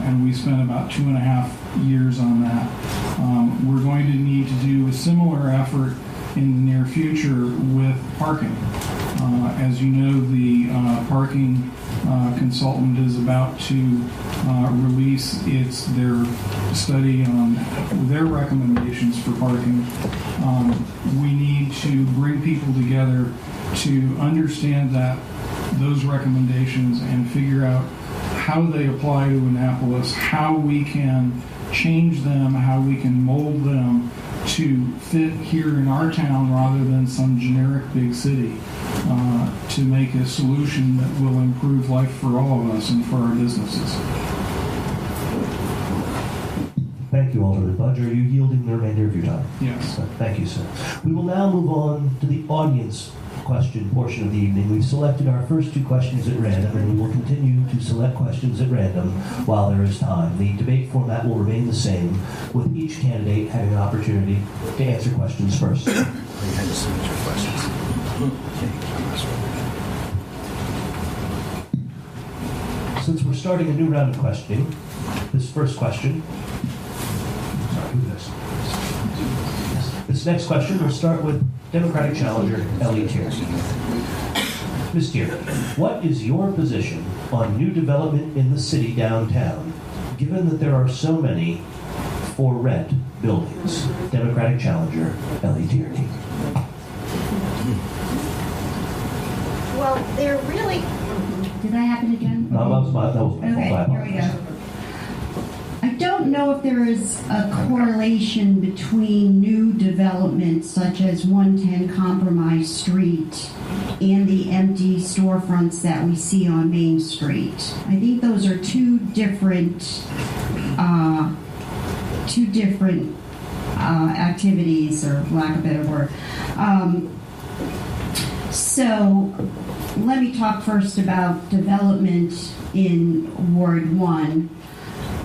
And we spent about 2.5 years on that. We're going to need to do a similar effort in the near future with parking. As you know, the parking consultant is about to release their study on their recommendations for parking. We need to bring people together to understand those recommendations and figure out how they apply to Annapolis, how we can change them, how we can mold them to fit here in our town rather than some generic big city, to make a solution that will improve life for all of us and for our businesses. Thank you, Alderman Budge. Are you yielding the remainder of your time? Yes. Thank you, sir. We will now move on to the audience question portion of the evening. We've selected our first 2 questions at random, and we will continue to select questions at random while there is time. The debate format will remain the same, with each candidate having an opportunity to answer questions first. Since we're starting a new round of questioning, this first question... This next question will start with Democratic challenger Ellie Tierney. Ms. Tierney, what is your position on new development in the city downtown, given that there are so many for-rent buildings? Democratic challenger Ellie Tierney. Well, they're really... Did that happen again? No, that was my fault. Okay, here we go. I don't know if there is a correlation between new development such as 110 Compromise Street and the empty storefronts that we see on Main Street. I think those are two different activities, or lack of a better word. So let me talk first about development in Ward 1.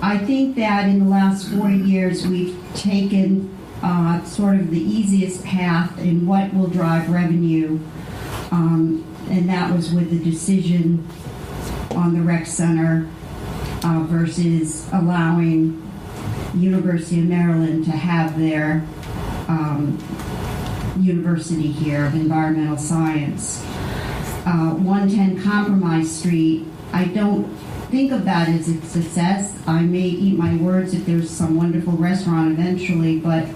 I think that in the last 4 years we've taken sort of the easiest path in what will drive revenue, and that was with the decision on the rec center versus allowing University of Maryland to have their university here of environmental science. 110 Compromise Street, I don't think of that as a success. I may eat my words if there's some wonderful restaurant eventually, but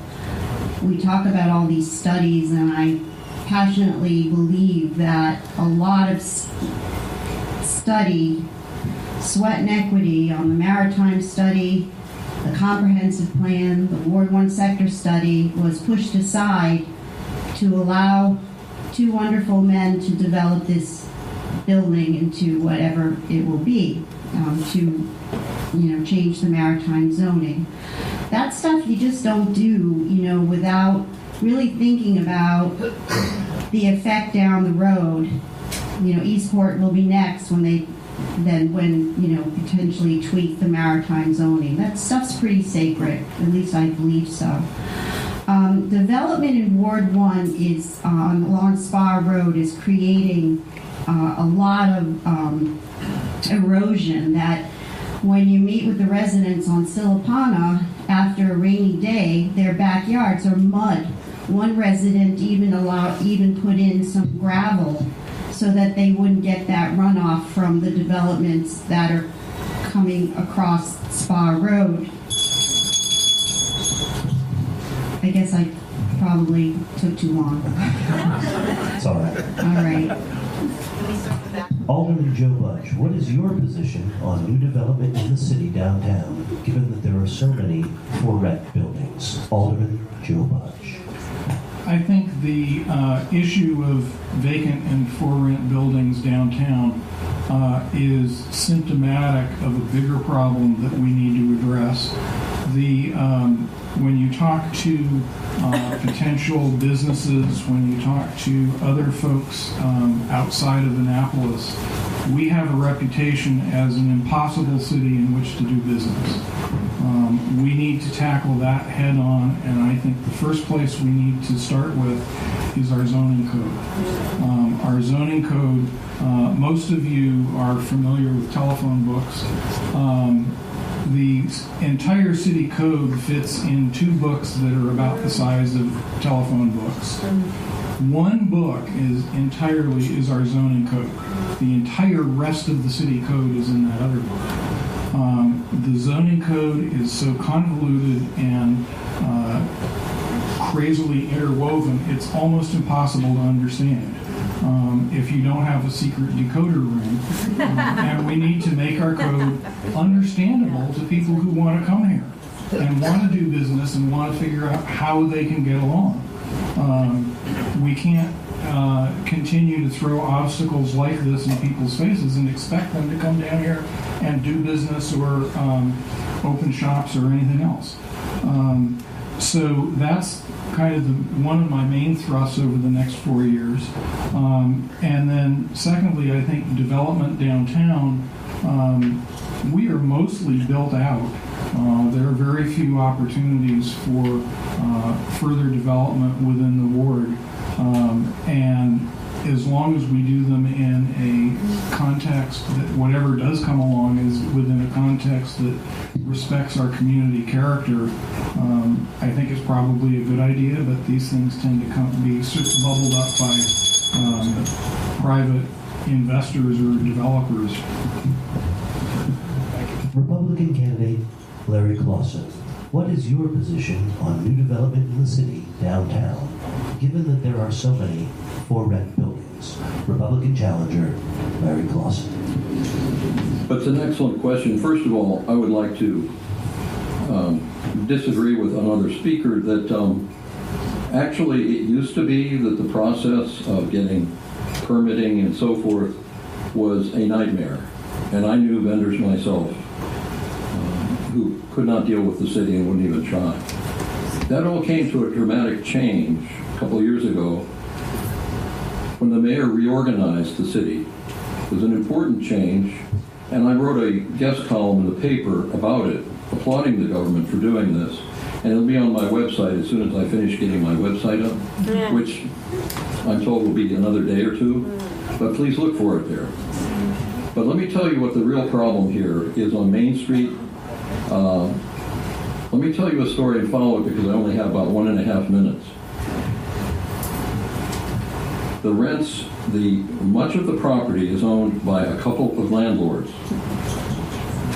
we talk about all these studies, and I passionately believe that a lot of study, sweat and equity on the maritime study, the comprehensive plan, the Ward 1 sector study was pushed aside to allow 2 wonderful men to develop this building into whatever it will be, to change the maritime zoning. That stuff you just don't do, without really thinking about the effect down the road. Eastport will be next when potentially tweak the maritime zoning. That stuff's pretty sacred, at least I believe so. Development in Ward 1 is along Spa Road is creating a lot of erosion that when you meet with the residents on Silipana after a rainy day, their backyards are mud. One resident even put in some gravel so that they wouldn't get that runoff from the developments that are coming across Spa Road. I guess I probably took too long. It's all right. All right. Alderman Joe Budge, what is your position on new development in the city downtown, given that there are so many for-rent buildings? Alderman Joe Budge. I think the issue of vacant and for-rent buildings downtown is symptomatic of a bigger problem that we need to address. The when you talk to potential businesses, when you talk to other folks outside of Annapolis, we have a reputation as an impossible city in which to do business. We need to tackle that head on, and I think the first place we need to start with is our zoning code. Our zoning code, most of you are familiar with telephone books. The entire city code fits in 2 books that are about the size of telephone books. One book is our zoning code. The entire rest of the city code is in that other book. The zoning code is so convoluted and crazily interwoven, it's almost impossible to understand if you don't have a secret decoder ring. And we need to make our code understandable to people who want to come here and want to do business and want to figure out how they can get along. We can't continue to throw obstacles like this in people's faces and expect them to come down here and do business or open shops or anything else. So that's kind of one of my main thrusts over the next 4 years. And then secondly, I think development downtown, we are mostly built out. There are very few opportunities for further development within the ward. And as long as we do them in a context that whatever does come along is within a context that respects our community character, I think it's probably a good idea, but these things tend to be sort of bubbled up by private investors or developers. Republican candidate Larry Clausen, what is your position on new development in the city downtown, given that there are so many for-rent buildings? Republican challenger Larry Clausen. That's an excellent question. First of all, I would like to disagree with another speaker that actually it used to be that the process of getting permitting and so forth was a nightmare. And I knew vendors myself who could not deal with the city and wouldn't even try. That all came to a dramatic change a couple of years ago when the mayor reorganized the city. It was an important change, and I wrote a guest column in the paper about it, applauding the government for doing this. And it'll be on my website as soon as I finish getting my website up, which I'm told will be another day or two, but please look for it there. But let me tell you what the real problem here is on Main Street. Let me tell you a story and follow it because I only have about 1.5 minutes. The rents, much of the property is owned by a couple of landlords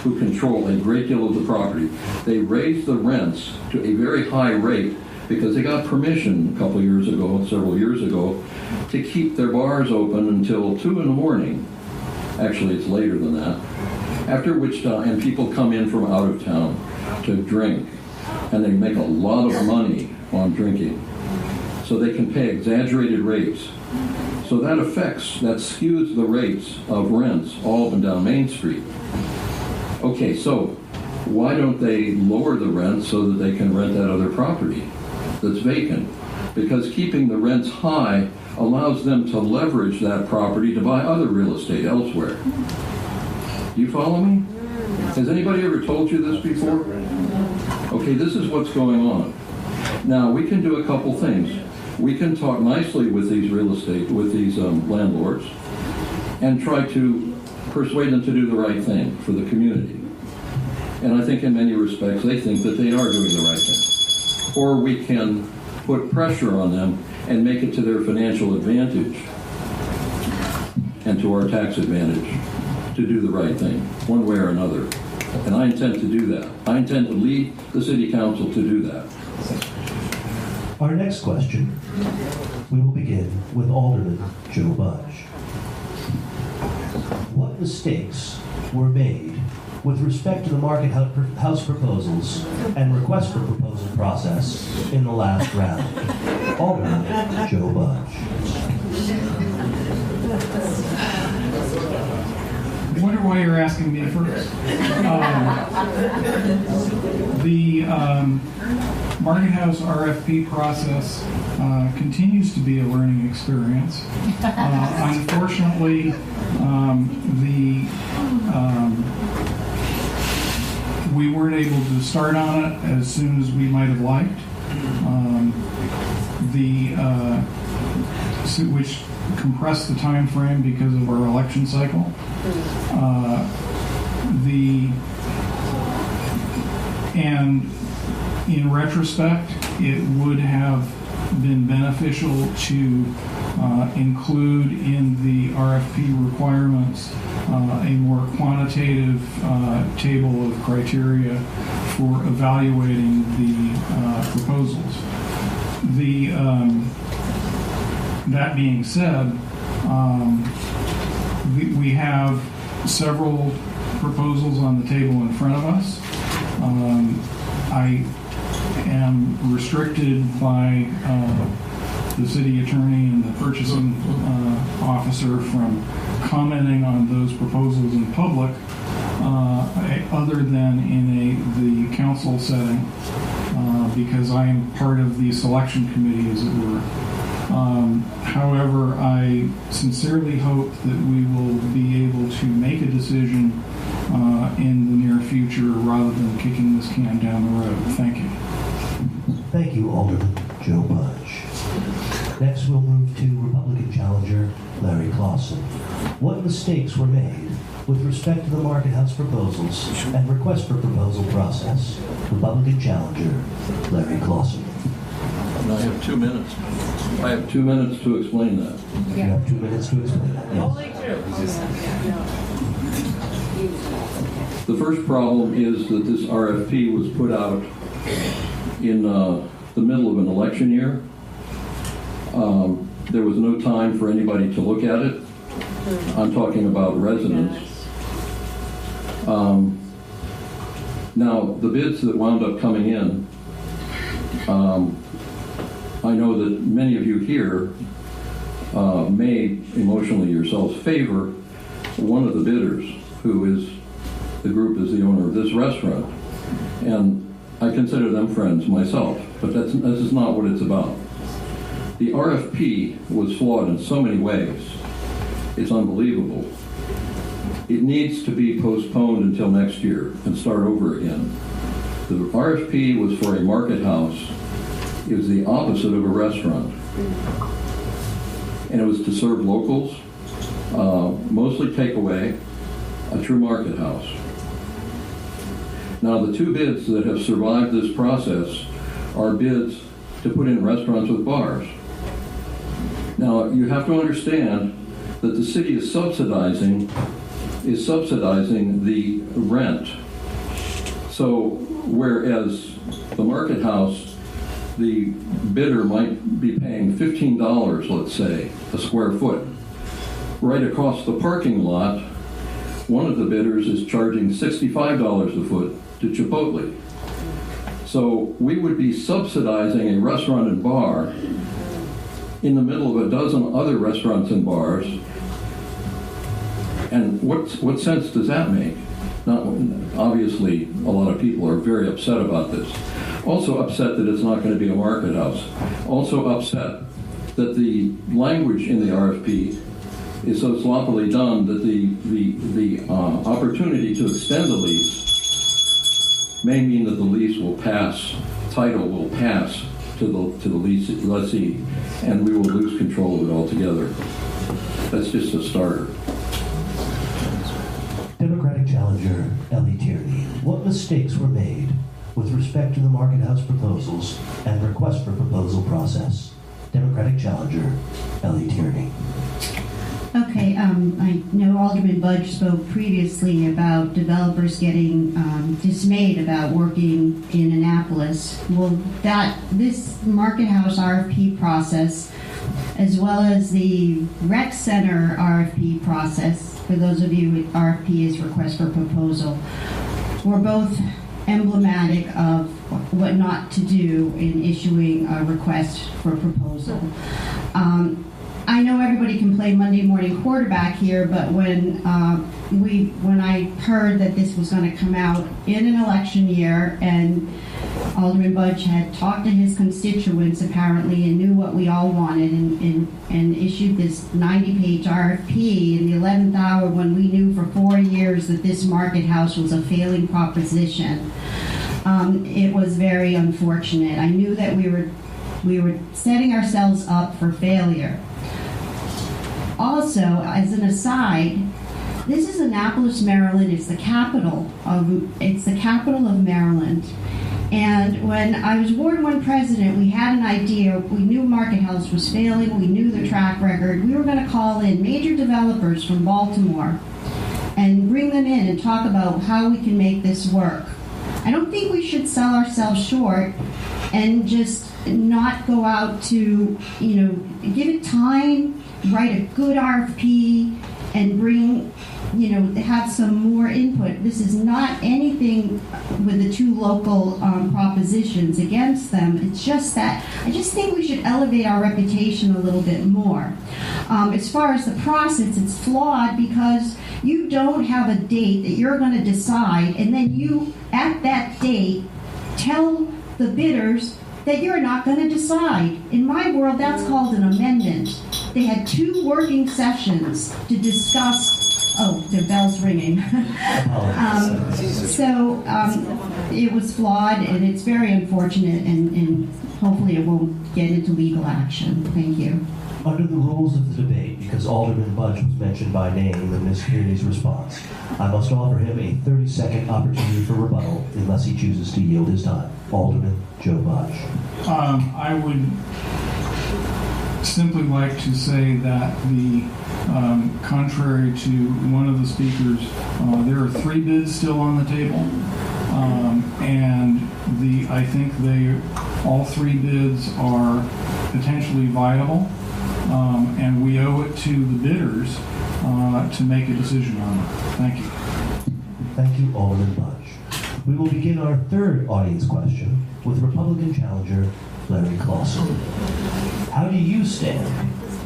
who control a great deal of the property. They raised the rents to a very high rate because they got permission a couple years ago, several years ago, to keep their bars open until 2 in the morning. Actually, it's later than that. After which time, and people come in from out of town to drink, and they make a lot of money on drinking. So they can pay exaggerated rates. So that skews the rates of rents all up and down Main Street. Okay, so why don't they lower the rent so that they can rent that other property that's vacant? Because keeping the rents high allows them to leverage that property to buy other real estate elsewhere. Do you follow me? Has anybody ever told you this before? Okay, this is what's going on. Now, we can do a couple things. We can talk nicely with these landlords, and try to persuade them to do the right thing for the community. And I think in many respects, they think that they are doing the right thing. Or we can put pressure on them and make it to their financial advantage and to our tax advantage to do the right thing, one way or another. And I intend to do that. I intend to lead the City Council to do that. Our next question, we will begin with Alderman Joe Budge. What mistakes were made with respect to the market house proposals and request for proposal process in the last round? Alderman Joe Budge. I wonder why you're asking me first. Market House RFP process continues to be a learning experience. Unfortunately, we weren't able to start on it as soon as we might have liked. Which compressed the time frame because of our election cycle. And in retrospect, it would have been beneficial to include in the RFP requirements a more quantitative table of criteria for evaluating the proposals. That being said, we have several proposals on the table in front of us. I am restricted by the city attorney and the purchasing officer from commenting on those proposals in public, other than in the council setting, because I am part of the selection committee, as it were. However, I sincerely hope that we will be able to make a decision in the near future rather than kicking this can down the road. Thank you. Thank you, Alderman Joe Budge. Next, we'll move to Republican challenger Larry Clausen. What mistakes were made with respect to the Market House proposals and request for proposal process? Republican challenger Larry Clausen. And I have 2 minutes. I have 2 minutes to explain that. You have 2 minutes to explain that. Yes. Only 2. The first problem is that this RFP was put out in the middle of an election year. There was no time for anybody to look at it. I'm talking about residents. Now, the bids that wound up coming in, I know that many of you here may emotionally yourselves favor one of the bidders, who is the group is the owner of this restaurant. And I consider them friends myself, but this is not what it's about. The RFP was flawed in so many ways. It's unbelievable. It needs to be postponed until next year and start over again. The RFP was for a market house. It was the opposite of a restaurant. And it was to serve locals, mostly takeaway, a true market house. Now, the 2 bids that have survived this process are bids to put in restaurants with bars. Now, you have to understand that the city is subsidizing the rent. So, whereas the market house, the bidder might be paying $15, let's say, a square foot. Right across the parking lot, one of the bidders is charging $65 a foot to Chipotle. So we would be subsidizing a restaurant and bar in the middle of a dozen other restaurants and bars. And what sense does that make? Obviously, a lot of people are very upset about this. Also upset that it's not going to be a market house. Also upset that the language in the RFP is so sloppily done that the opportunity to extend the lease may mean that the lease will pass, title will pass to the lessee, and we will lose control of it altogether. That's just a starter. Democratic challenger Ellie Tierney. What mistakes were made with respect to the Market House proposals and request for proposal process? Democratic challenger Ellie Tierney. Okay, I know Alderman Budge spoke previously about developers getting dismayed about working in Annapolis. Well, this Market House RFP process, as well as the Rec Center RFP process, for those of you with RFP is request for proposal, were both emblematic of what not to do in issuing a request for proposal. I know everybody can play Monday morning quarterback here, but when I heard that this was going to come out in an election year and Alderman Budge had talked to his constituents apparently and knew what we all wanted and issued this 90-page RFP in the 11th hour when we knew for 4 years that this market house was a failing proposition. It was very unfortunate. I knew that we were setting ourselves up for failure. Also, as an aside, this is Annapolis, Maryland. It's the capital of Maryland. And when I was Ward 1 president, we had an idea. We knew Market House was failing. We knew the track record. We were going to call in major developers from Baltimore and bring them in and talk about how we can make this work. I don't think we should sell ourselves short and just not go out to, give it time, write a good RFP, and bring, have some more input. This is not anything with the two local propositions against them. It's just that I just think we should elevate our reputation a little bit more. As far as the process, it's flawed because you don't have a date that you're going to decide, and then you, at that date, tell the bidders that you're not going to decide. In my world, that's called an amendment. They had 2 working sessions to discuss. Oh, the bell's ringing. It was flawed, and it's very unfortunate, and hopefully it won't get into legal action. Thank you. Under the rules of the debate, because Alderman Budge was mentioned by name in Ms. Kearney's response, I must offer him a 30-second opportunity for rebuttal unless he chooses to yield his time. Alderman Joe Budge. I would simply like to say that contrary to one of the speakers, there are 3 bids still on the table, and I think all 3 bids are potentially viable. And we owe it to the bidders to make a decision on it. Thank you. Thank you, Alderman Budge. We will begin our 3rd audience question with Republican challenger Larry Clausen. How do you stand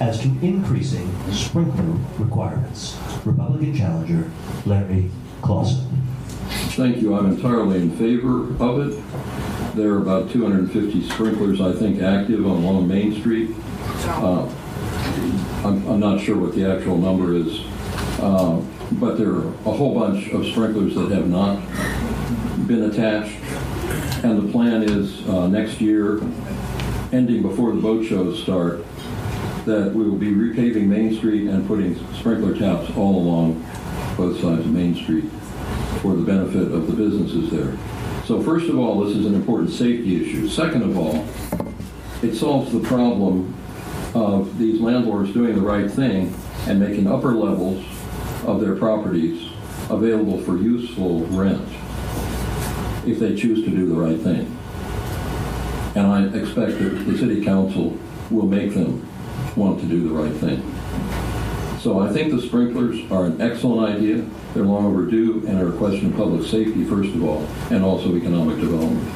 as to increasing sprinkler requirements? Republican challenger Larry Clausen. Thank you. I'm entirely in favor of it. There are about 250 sprinklers, I think, active along Main Street. I'm not sure what the actual number is, but there are a whole bunch of sprinklers that have not been attached. And the plan is next year, ending before the boat shows start, that we will be repaving Main Street and putting sprinkler taps all along both sides of Main Street for the benefit of the businesses there. So first of all, this is an important safety issue. Second of all, it solves the problem of these landlords doing the right thing and making upper levels of their properties available for useful rent if they choose to do the right thing. And I expect that the City Council will make them want to do the right thing. So I think the sprinklers are an excellent idea. They're long overdue and are a question of public safety, first of all, and also economic development.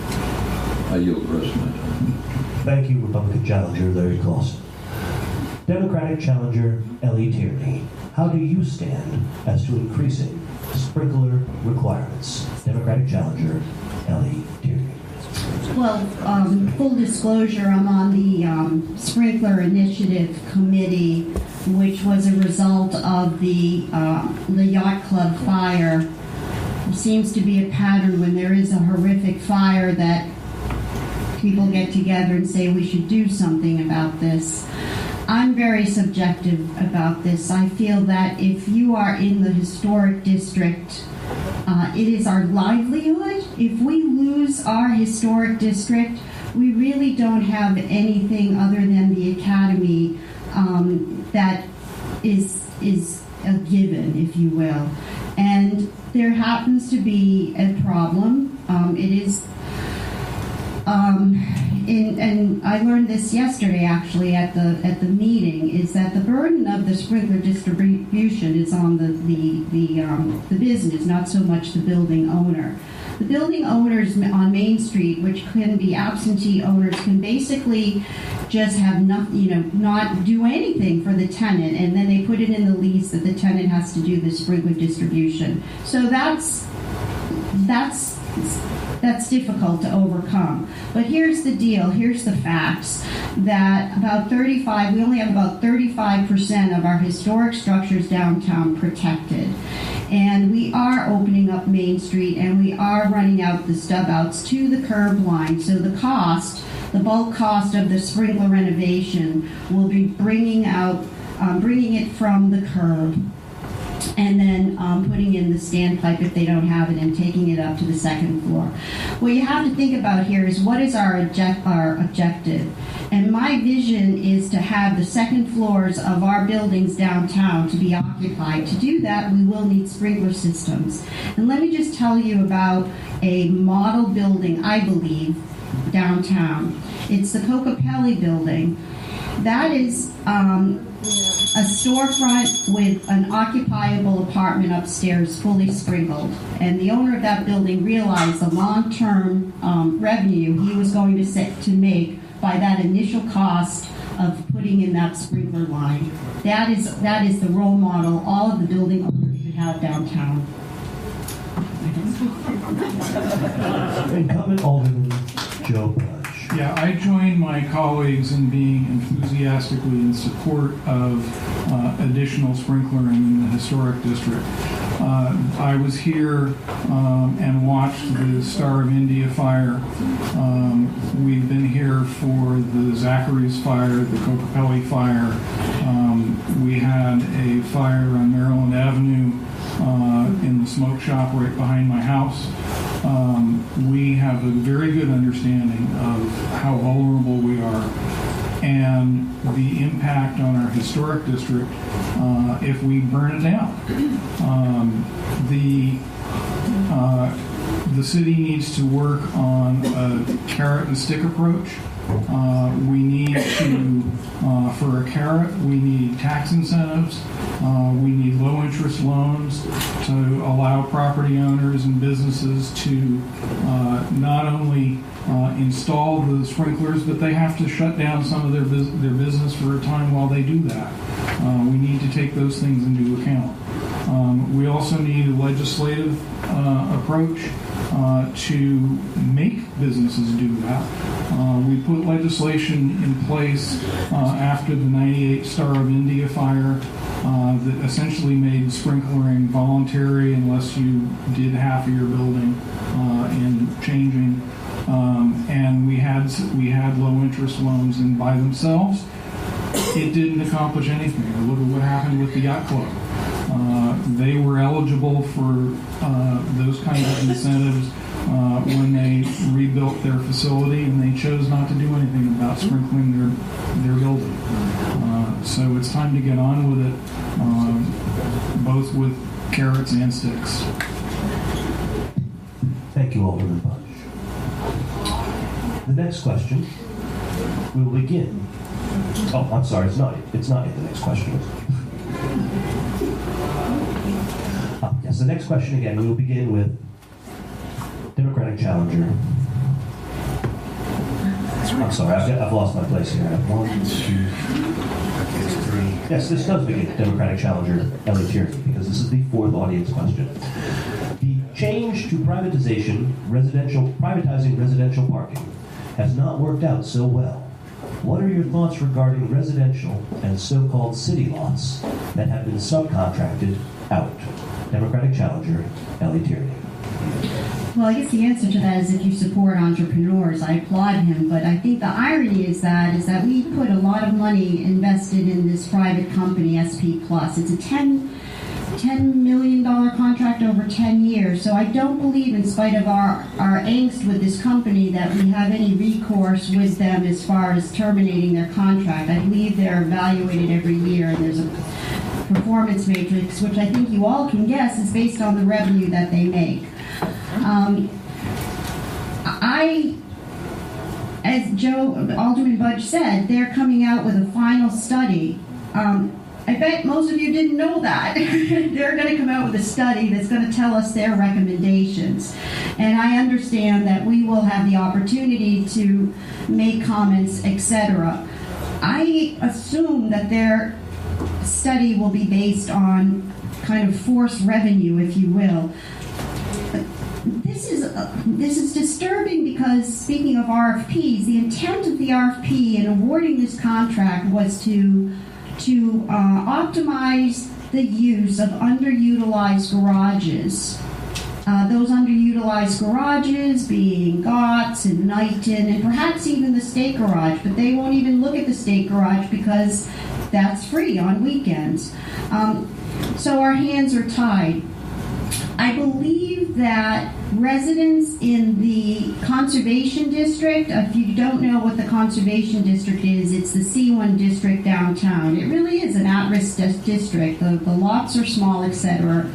I yield the rest of my time. Thank you, Republican challenger Larry Clausen. Democratic challenger Ellie Tierney. How do you stand as to increasing sprinkler requirements? Democratic challenger Ellie Tierney. Well, full disclosure, I'm on the Sprinkler Initiative Committee, which was a result of the Yacht Club fire. There seems to be a pattern when there is a horrific fire that people get together and say we should do something about this. I'm very subjective about this. I feel that if you are in the historic district, it is our livelihood. If we lose our historic district, we really don't have anything other than the academy that is a given, if you will. And there happens to be a problem. It is and I learned this yesterday actually at the meeting, is that the burden of the sprinkler distribution is on the business, not so much the building owner. The building owners on Main Street, which can be absentee owners, can basically just have not do anything for the tenant, and then they put it in the lease that the tenant has to do the sprinkler distribution. So that's that's difficult to overcome. But here's the deal, here's the facts, that we only have about 35% of our historic structures downtown protected. And we are opening up Main Street, and we are running out the stub outs to the curb line. So the bulk cost of the sprinkler renovation will be bringing it from the curb, and then putting in the standpipe if they don't have it, and taking it up to the second floor. What you have to think about here is, what is our objective? And my vision is to have the second floors of our buildings downtown to be occupied. To do that, we will need sprinkler systems. And let me just tell you about a model building, I believe, downtown. It's the Cocapelli building. That is a storefront with an occupiable apartment upstairs, fully sprinkled. And the owner of that building realized the long-term revenue he was going to make by that initial cost of putting in that sprinkler line. That is the role model all of the building owners should have downtown. Incumbent Alderman Joe Budge. Yeah, I join my colleagues in being enthusiastically in support of additional sprinklering in the historic district. I was here and watched the Star of India fire. We've been here for the Zachary's fire, the Cocapelli fire. We had a fire on Maryland Avenue in the smoke shop right behind my house. We have a very good understanding of how vulnerable we are and the impact on our historic district if we burn it down. The city needs to work on a carrot and stick approach. We need to, for a carrot, we need tax incentives. We need low interest loans to allow property owners and businesses to not only install the sprinklers, but they have to shut down some of their business for a time while they do that. We need to take those things into account. We also need a legislative approach to make businesses do that. We put legislation in place after the 98 Star of India fire that essentially made sprinklering voluntary unless you did half of your building in changing. And we had low interest loans, and by themselves, it didn't accomplish anything. Look at what happened with the yacht club. They were eligible for those kinds of incentives when they rebuilt their facility, and they chose not to do anything about sprinkling their building. So it's time to get on with it, both with carrots and sticks. Thank you, Alderman Budge. The next question will begin. Oh, I'm sorry, it's not yet the next question. Yes, the next question again, we will begin with Democratic challenger. I'm sorry, I've lost my place here. 1, 2, 3. Yes, this does begin Democratic challenger Ellie Tierney, because this is the fourth audience question. The change to privatizing residential parking has not worked out so well. What are your thoughts regarding residential and so-called city lots that have been subcontracted out? Democratic challenger Ellie Tierney. Well, I guess the answer to that is if you support entrepreneurs. I applaud him, but I think the irony is that we put a lot of money invested in this private company, SP Plus. It's a $10 million contract over 10 years. So I don't believe, in spite of our angst with this company, that we have any recourse with them as far as terminating their contract. I believe they're evaluated every year, and there's a performance matrix, which I think you all can guess is based on the revenue that they make. As Alderman Budge said, they're coming out with a final study. I bet most of you didn't know that. They're going to come out with a study that's going to tell us their recommendations. And I understand that we will have the opportunity to make comments, etc. I assume that their study will be based on kind of forced revenue, if you will. This this is disturbing because, speaking of RFPs, the intent of the RFP in awarding this contract was to optimize the use of underutilized garages. Those underutilized garages being Gott's and Knighton and perhaps even the State Garage, but they won't even look at the State Garage because that's free on weekends. So our hands are tied. I believe that residents in the Conservation District, if you don't know what the Conservation District is, it's the C1 district downtown. It really is an at-risk district. The lots are small, etc.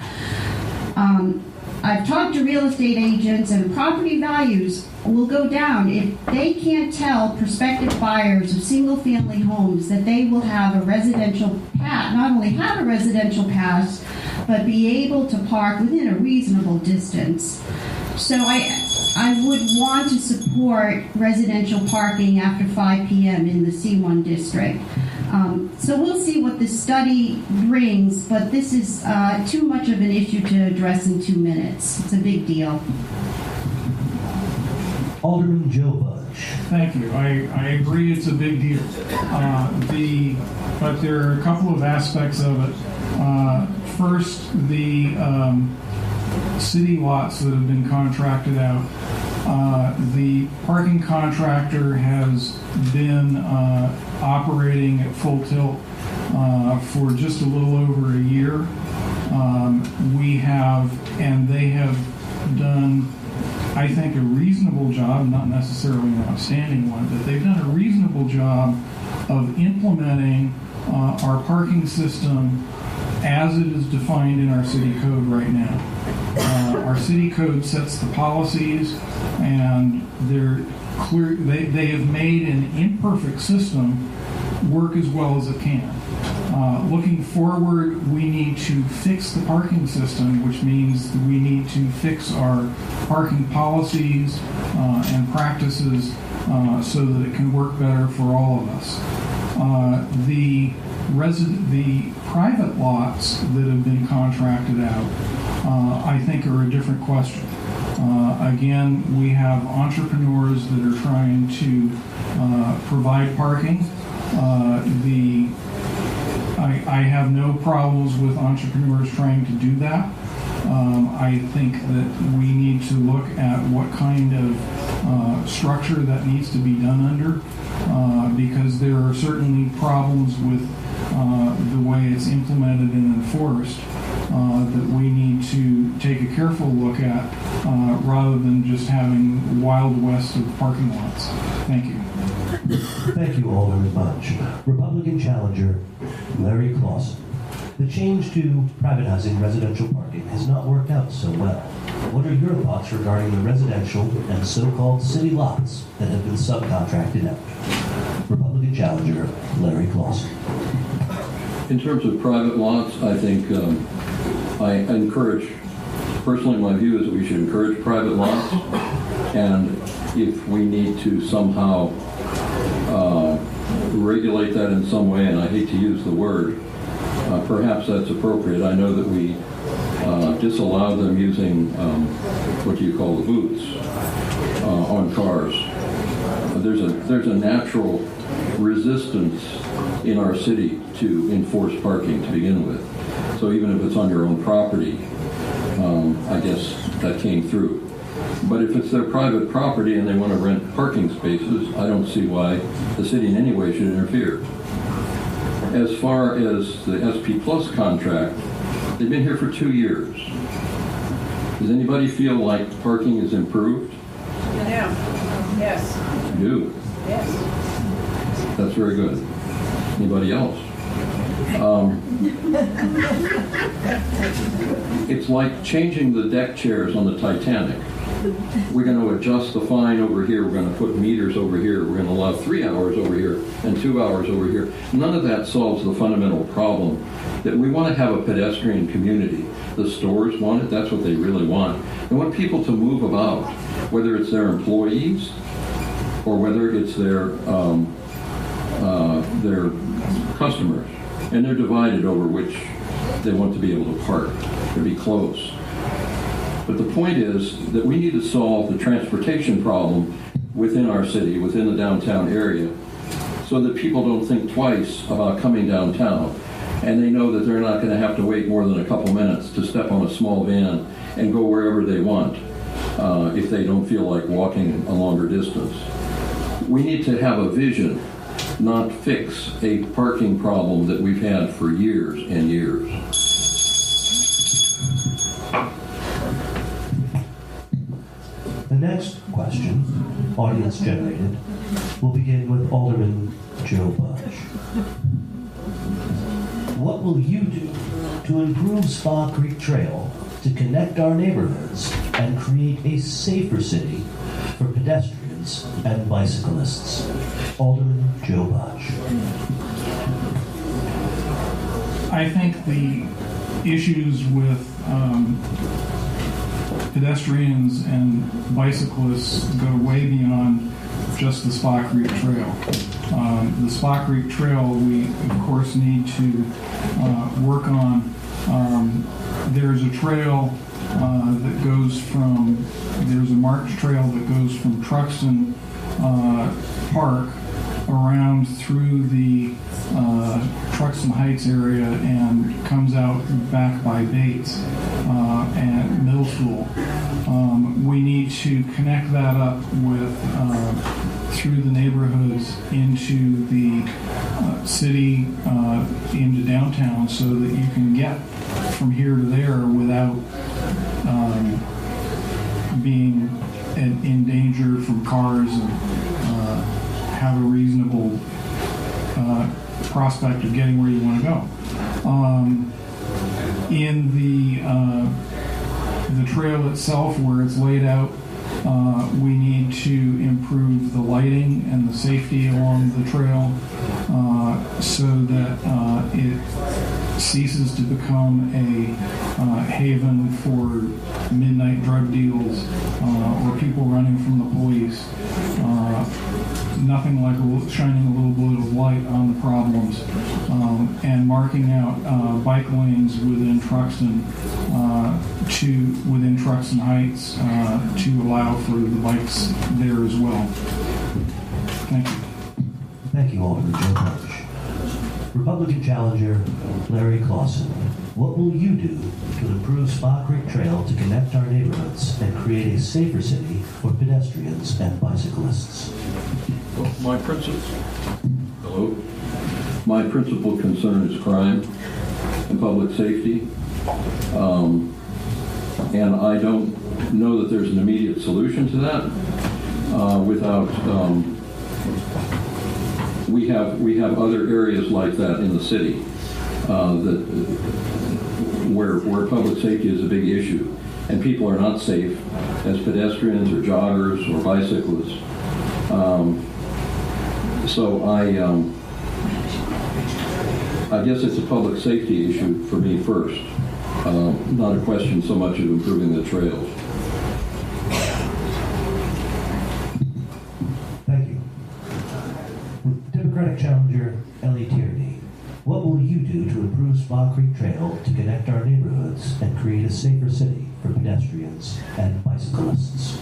I've talked to real estate agents, and property values will go down if they can't tell prospective buyers of single-family homes that they will have a residential pass, not only have a residential pass, but be able to park within a reasonable distance. So I would want to support residential parking after 5 p.m. in the C1 district. So we'll see what the study brings, but this is too much of an issue to address in 2 minutes. It's a big deal. Alderman Joe Budge. Thank you. I agree it's a big deal. But there are a couple of aspects of it. First, the city lots that have been contracted out. The parking contractor has been operating at full tilt for just a little over a year. They have done, I think, a reasonable job, not necessarily an outstanding one, but they've done a reasonable job of implementing our parking system as it is defined in our city code right now. Our city code sets the policies, and they're clear. They have made an imperfect system work as well as it can. Looking forward, we need to fix the parking system, which means we need to fix our parking policies and practices so that it can work better for all of us. The private lots that have been contracted out, I think, are a different question. Again, we have entrepreneurs that are trying to provide parking. I have no problems with entrepreneurs trying to do that. I think that we need to look at what kind of structure that needs to be done under, because there are certainly problems with the way it's implemented and enforced that we need to take a careful look at rather than just having Wild West of parking lots. Thank you. Thank you, Alderman Budge. Republican challenger Larry Clausen. The change to privatizing residential parking has not worked out so well. What are your thoughts regarding the residential and so-called city lots that have been subcontracted out? Republican challenger Larry Clausen. In terms of private lots, I think I encourage, personally my view is that we should encourage private lots, and if we need to somehow regulate that in some way, and I hate to use the word, perhaps that's appropriate. I know that we disallow them using what you call the booths on cars. There's a natural resistance in our city to enforce parking to begin with. So even if it's on your own property, I guess that came through. But if it's their private property and they want to rent parking spaces, I don't see why the city in any way should interfere. As far as the SP Plus contract, they've been here for 2 years. Does anybody feel like parking is improved? Yeah. Yes. You do? Yes. That's very good. Anybody else? It's like changing the deck chairs on the Titanic. We're going to adjust the fine over here. We're going to put meters over here. We're going to allow 3 hours over here and 2 hours over here. None of that solves the fundamental problem that we want to have a pedestrian community. The stores want it. That's what they really want. They want people to move about, whether it's their employees or whether it's their customers. And they're divided over which they want to be able to park, to be close. But the point is that we need to solve the transportation problem within our city, within the downtown area, so that people don't think twice about coming downtown. And they know that they're not going to have to wait more than a couple minutes to step on a small van and go wherever they want if they don't feel like walking a longer distance. We need to have a vision, not fix a parking problem that we've had for years and years. The next question, audience generated, will begin with Alderman Joe Budge. What will you do to improve Spa Creek Trail to connect our neighborhoods and create a safer city for pedestrians and bicyclists? Alderman Joe Budge. I think the issues with pedestrians and bicyclists go way beyond just the Spa Creek Trail. The Spa Creek Trail we, of course, need to work on. There's a trail that goes from, there's a march trail that goes from Truxton Park around through the Truxton Heights area and comes out back by Bates and Middle School. We need to connect that up with through the neighborhoods into the city, into downtown, so that you can get from here to there without being in danger from cars and have a reasonable prospect of getting where you want to go. In the trail itself, where it's laid out, we need to improve the lighting and the safety along the trail so that it ceases to become a haven for midnight drug deals or people running from the police. Nothing like shining a little bit of light on the problems and marking out bike lanes within Truxton within Truxton Heights to allow for the bikes there as well. Thank you. Thank you, Alderman Joe Budge. Republican challenger Larry Clausen. What will you do to improve Spa Creek Trail to connect our neighborhoods and create a safer city for pedestrians and bicyclists? Well, my principal concern is crime and public safety. And I don't know that there's an immediate solution to that without we have other areas like that in the city where public safety is a big issue, and people are not safe as pedestrians or joggers or bicyclists. So I guess it's a public safety issue for me first, not a question so much of improving the trails. Thank you. Democratic challenger Ellie Tierney. What will you do to improve Spa Creek Trail to connect our neighborhoods and create a safer city for pedestrians and bicyclists?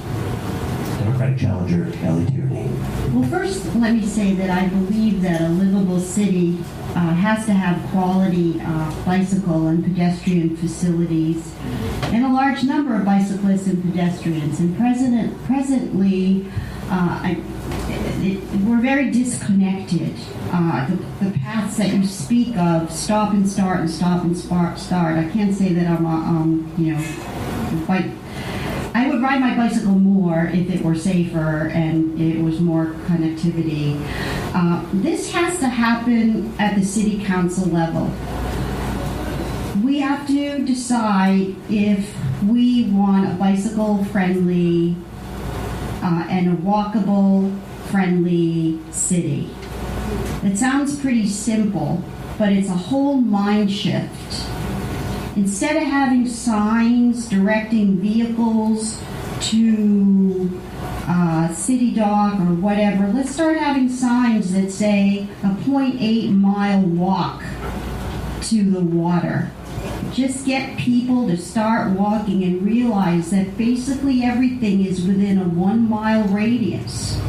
Democratic challenger Ellie Tierney. Well, first, let me say that I believe that a livable city has to have quality bicycle and pedestrian facilities and a large number of bicyclists and pedestrians. And presently, we're very disconnected. The paths that you speak of, stop and start and stop and start. I can't say that I'm, I would ride my bicycle more if it were safer and it was more connectivity. This has to happen at the city council level. We have to decide if we want a bicycle-friendly and a walkable-friendly city. It sounds pretty simple, but it's a whole mind shift. Instead of having signs directing vehicles to City Dock or whatever, let's start having signs that say a 0.8 mile walk to the water. just get people to start walking and realize that basically everything is within a 1 mile radius.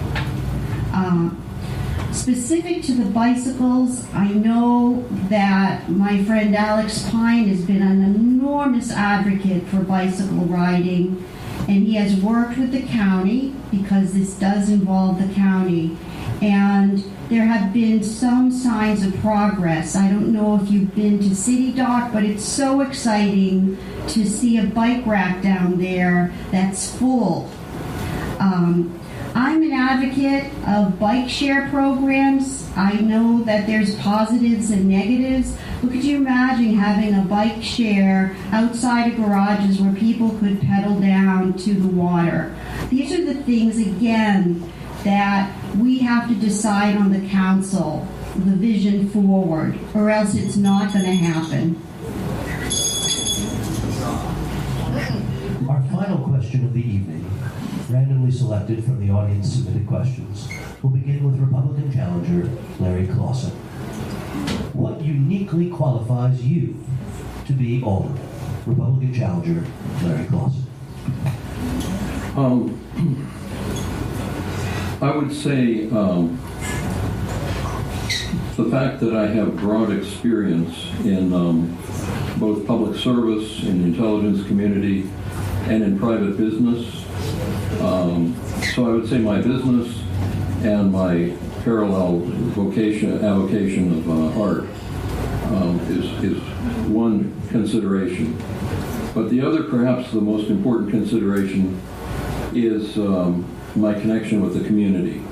Specific to the bicycles, I know that my friend Alex Pine has been an enormous advocate for bicycle riding, and he has worked with the county because this does involve the county, and there have been some signs of progress. I don't know if you've been to City Dock, but it's so exciting to see a bike rack down there that's full. I'm an advocate of bike share programs. I know that there's positives and negatives. But could you imagine having a bike share outside of garages where people could pedal down to the water? These are the things, again, that we have to decide on the council, the vision forward, or else it's not going to happen. Our final question of the evening, randomly selected from the audience submitted questions, will begin with Republican challenger Larry Clausen. What uniquely qualifies you to be alderman? Republican challenger Larry Clausen. I would say the fact that I have broad experience in both public service, in the intelligence community, and in private business. So I would say my business and my parallel avocation of art is one consideration. But the other, perhaps the most important consideration, is my connection with the community,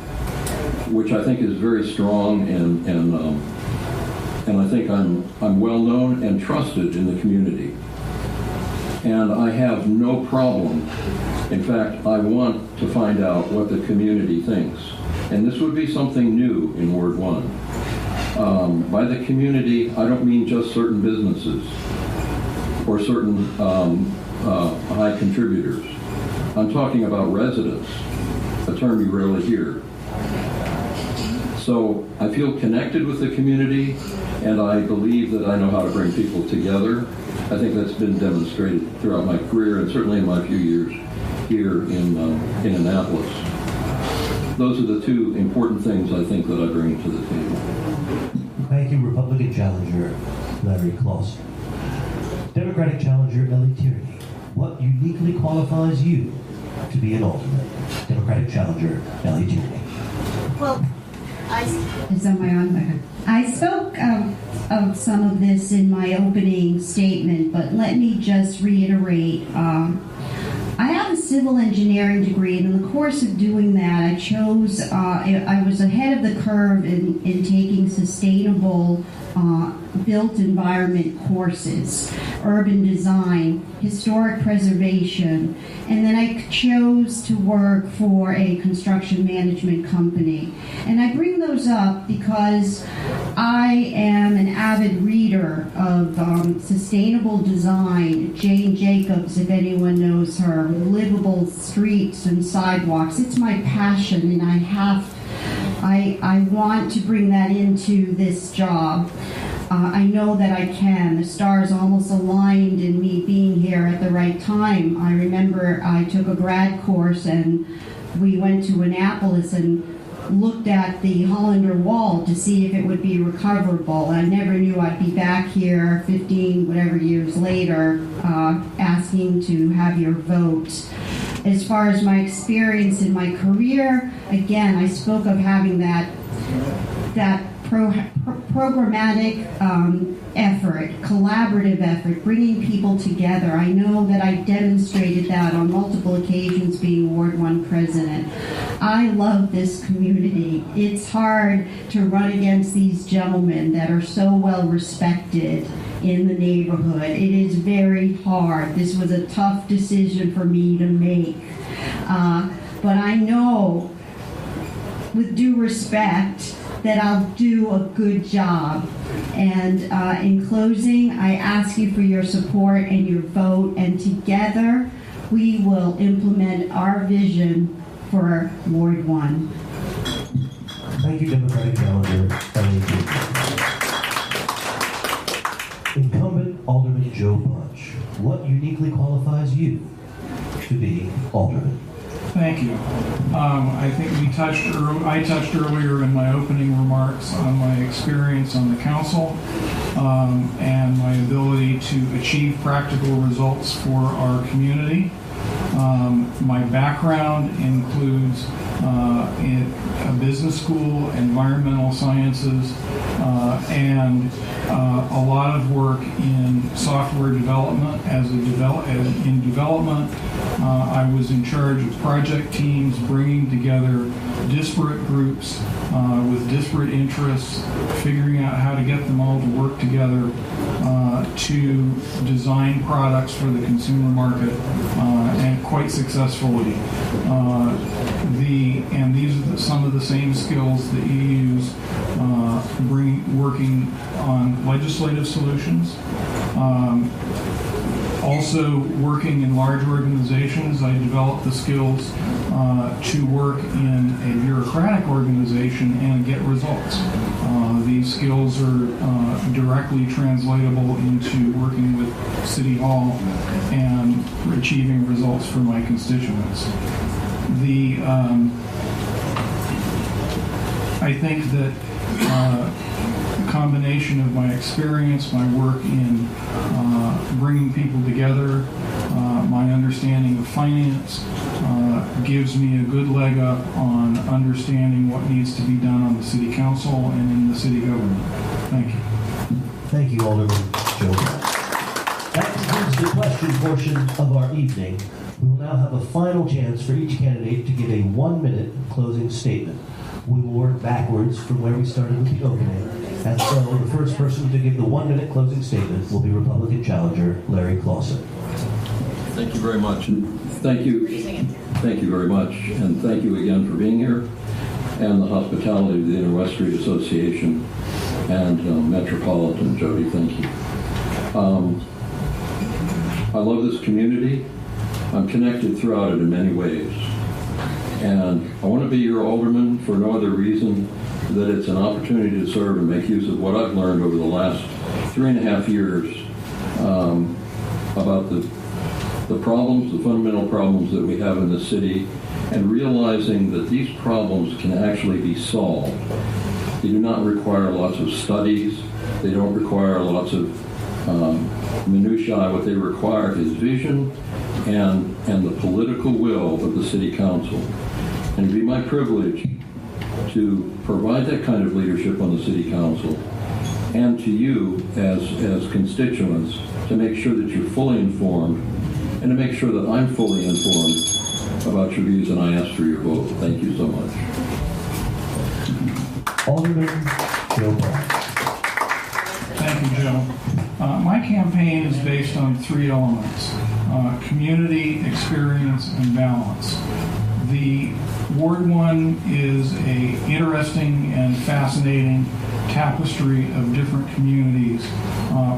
which I think is very strong, and I think I'm well known and trusted in the community. And I have no problem. In fact, I want to find out what the community thinks. And this would be something new in Ward 1. By the community, I don't mean just certain businesses or certain high contributors. I'm talking about residents, a term you rarely hear. So I feel connected with the community, and I believe that I know how to bring people together. I think that's been demonstrated throughout my career, and certainly in my few years here in Annapolis. Those are the two important things I think that I bring to the table. Thank you, Republican challenger Larry Clausen. Democratic challenger Ellie Tierney. What uniquely qualifies you to be an alderman? Democratic challenger Ellie Tierney. Well, Is that my own? I spoke of some of this in my opening statement, but let me just reiterate. I have a civil engineering degree, and in the course of doing that, I chose, I was ahead of the curve in taking sustainable built environment courses, urban design, historic preservation, and then I chose to work for a construction management company. And I bring those up because I am an avid reader of sustainable design. Jane Jacobs, if anyone knows her, livable streets and sidewalks. It's my passion, and I want to bring that into this job. I know that I can. The stars almost aligned in me being here at the right time. I remember I took a grad course and we went to Annapolis and looked at the Hollander Wall to see if it would be recoverable. I never knew I'd be back here 15 whatever years later asking to have your vote. As far as my experience in my career, again, I spoke of having that programmatic effort, collaborative effort, bringing people together. I know that I demonstrated that on multiple occasions being Ward 1 president. I love this community. It's hard to run against these gentlemen that are so well respected in the neighborhood. It is very hard. This was a tough decision for me to make. But I know, with due respect, that I'll do a good job. And in closing, I ask you for your support and your vote, and together we will implement our vision for Ward 1. Thank you, Democratic challenger Ellie Tierney. Incumbent Alderman Joe Budge, what uniquely qualifies you to be alderman? Thank you. I think I touched earlier in my opening remarks on my experience on the council and my ability to achieve practical results for our community. My background includes in a business school, environmental sciences, and a lot of work in software development. In development, I was in charge of project teams bringing together disparate groups with disparate interests, figuring out how to get them all to work together to design products for the consumer market, and quite successfully. These are some of the same skills that you use working on legislative solutions. Also working in large organizations, I developed the skills to work in a bureaucratic organization and get results. These skills are directly translatable into working with City Hall and achieving results for my constituents. I think that a combination of my experience, my work in bringing people together, my understanding of finance, gives me a good leg up on understanding what needs to be done on the City Council and in the City government. Thank you. Thank you, Alderman Joe. That concludes the question portion of our evening. We will now have a final chance for each candidate to give a 1-minute closing statement. We will work backwards from where we started with the opening. And so the first person to give the 1-minute closing statement will be Republican challenger Larry Clausen. Thank you very much. Thank you very much. And thank you again for being here and the hospitality of the Inner West Street Association and Metropolitan. Jody, thank you. I love this community. I'm connected throughout it in many ways. And I want to be your alderman for no other reason that it's an opportunity to serve and make use of what I've learned over the last 3.5 years about the problems, the fundamental problems that we have in the city, and realizing that these problems can actually be solved. They do not require lots of studies. They don't require lots of minutiae. What they require is vision and the political will of the City Council. And it'd be my privilege to provide that kind of leadership on the City Council and to you as constituents to make sure that you're fully informed and to make sure that I'm fully informed about your views, and I ask for your vote. Thank you so much. Alderman Joe Budge. Thank you, Joe. My campaign is based on 3 elements: community, experience, and balance. The Ward 1 is an interesting and fascinating tapestry of different communities.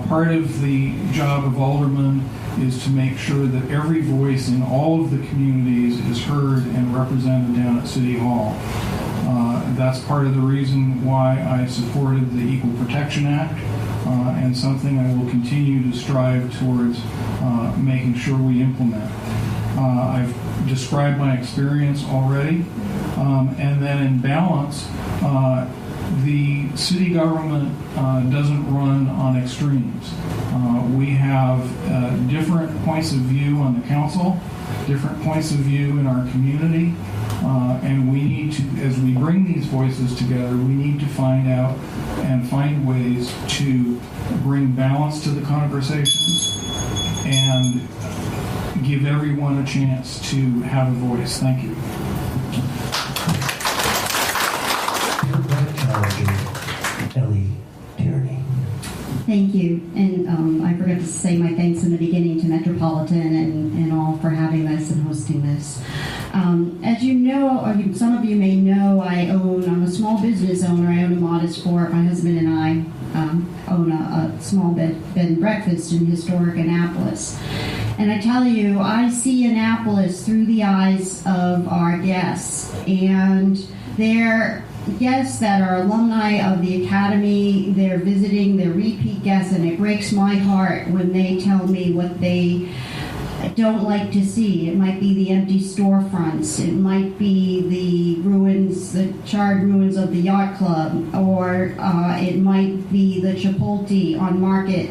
Part of the job of alderman is to make sure that every voice in all of the communities is heard and represented down at City Hall. That's part of the reason why I supported the Equal Protection Act, and something I will continue to strive towards making sure we implement. I've described my experience already, and then in balance, the city government doesn't run on extremes. We have different points of view on the council, different points of view in our community, and we need to, as we bring these voices together, we need to find out and find ways to bring balance to the conversations and give everyone a chance to have a voice. Thank you. Thank you. And I forgot to say my thanks in the beginning to Metropolitan and all for having this and hosting this. As you know, or some of you may know, I'm a small business owner. I own a modest fort. My husband and I own a small bed and breakfast in historic Annapolis. And I tell you, I see Annapolis through the eyes of our guests. And there guests that are alumni of the Academy. They're visiting, they're repeat guests, and it breaks my heart when they tell me what they don't like to see. It might be the empty storefronts, it might be the ruins, the charred ruins of the yacht club, or it might be the Chipotle on Market.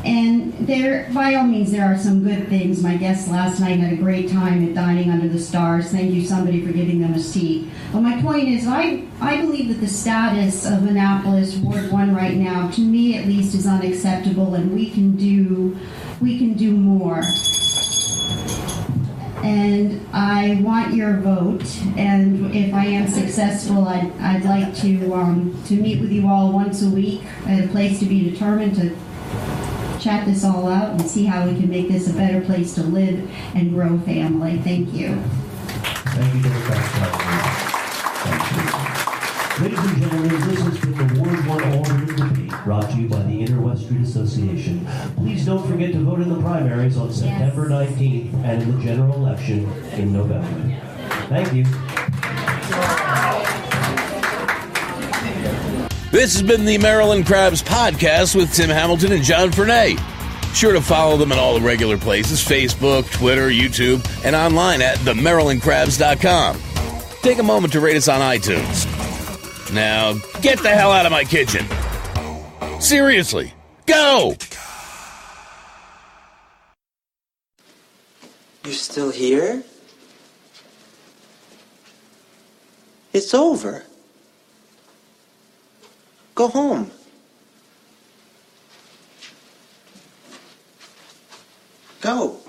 And there, by all means, there are some good things. My guests last night had a great time at Dining Under the Stars. Thank you, somebody, for giving them a seat. But my point is, I believe that the status of Annapolis Ward 1 right now, to me at least, is unacceptable, and we can do more. And I want your vote, and if I am successful, I'd like to meet with you all once a week at a place to be determined, to chat this all out and see how we can make this a better place to live and grow family. Thank you. Thank you, Democrat. Thank you. Ladies and gentlemen, this has been the Ward 1 Alderman debate, brought to you by the Inner West Street Association. Please don't forget to vote in the primaries on September 19th and in the general election in November. Thank you. This has been the Maryland Crabs podcast with Tim Hamilton and John Fernay. Sure to follow them in all the regular places: Facebook, Twitter, YouTube, and online at themarylandcrabs.com. Take a moment to rate us on iTunes. Now, get the hell out of my kitchen. Seriously, go! You're still here? It's over. Go home. Go.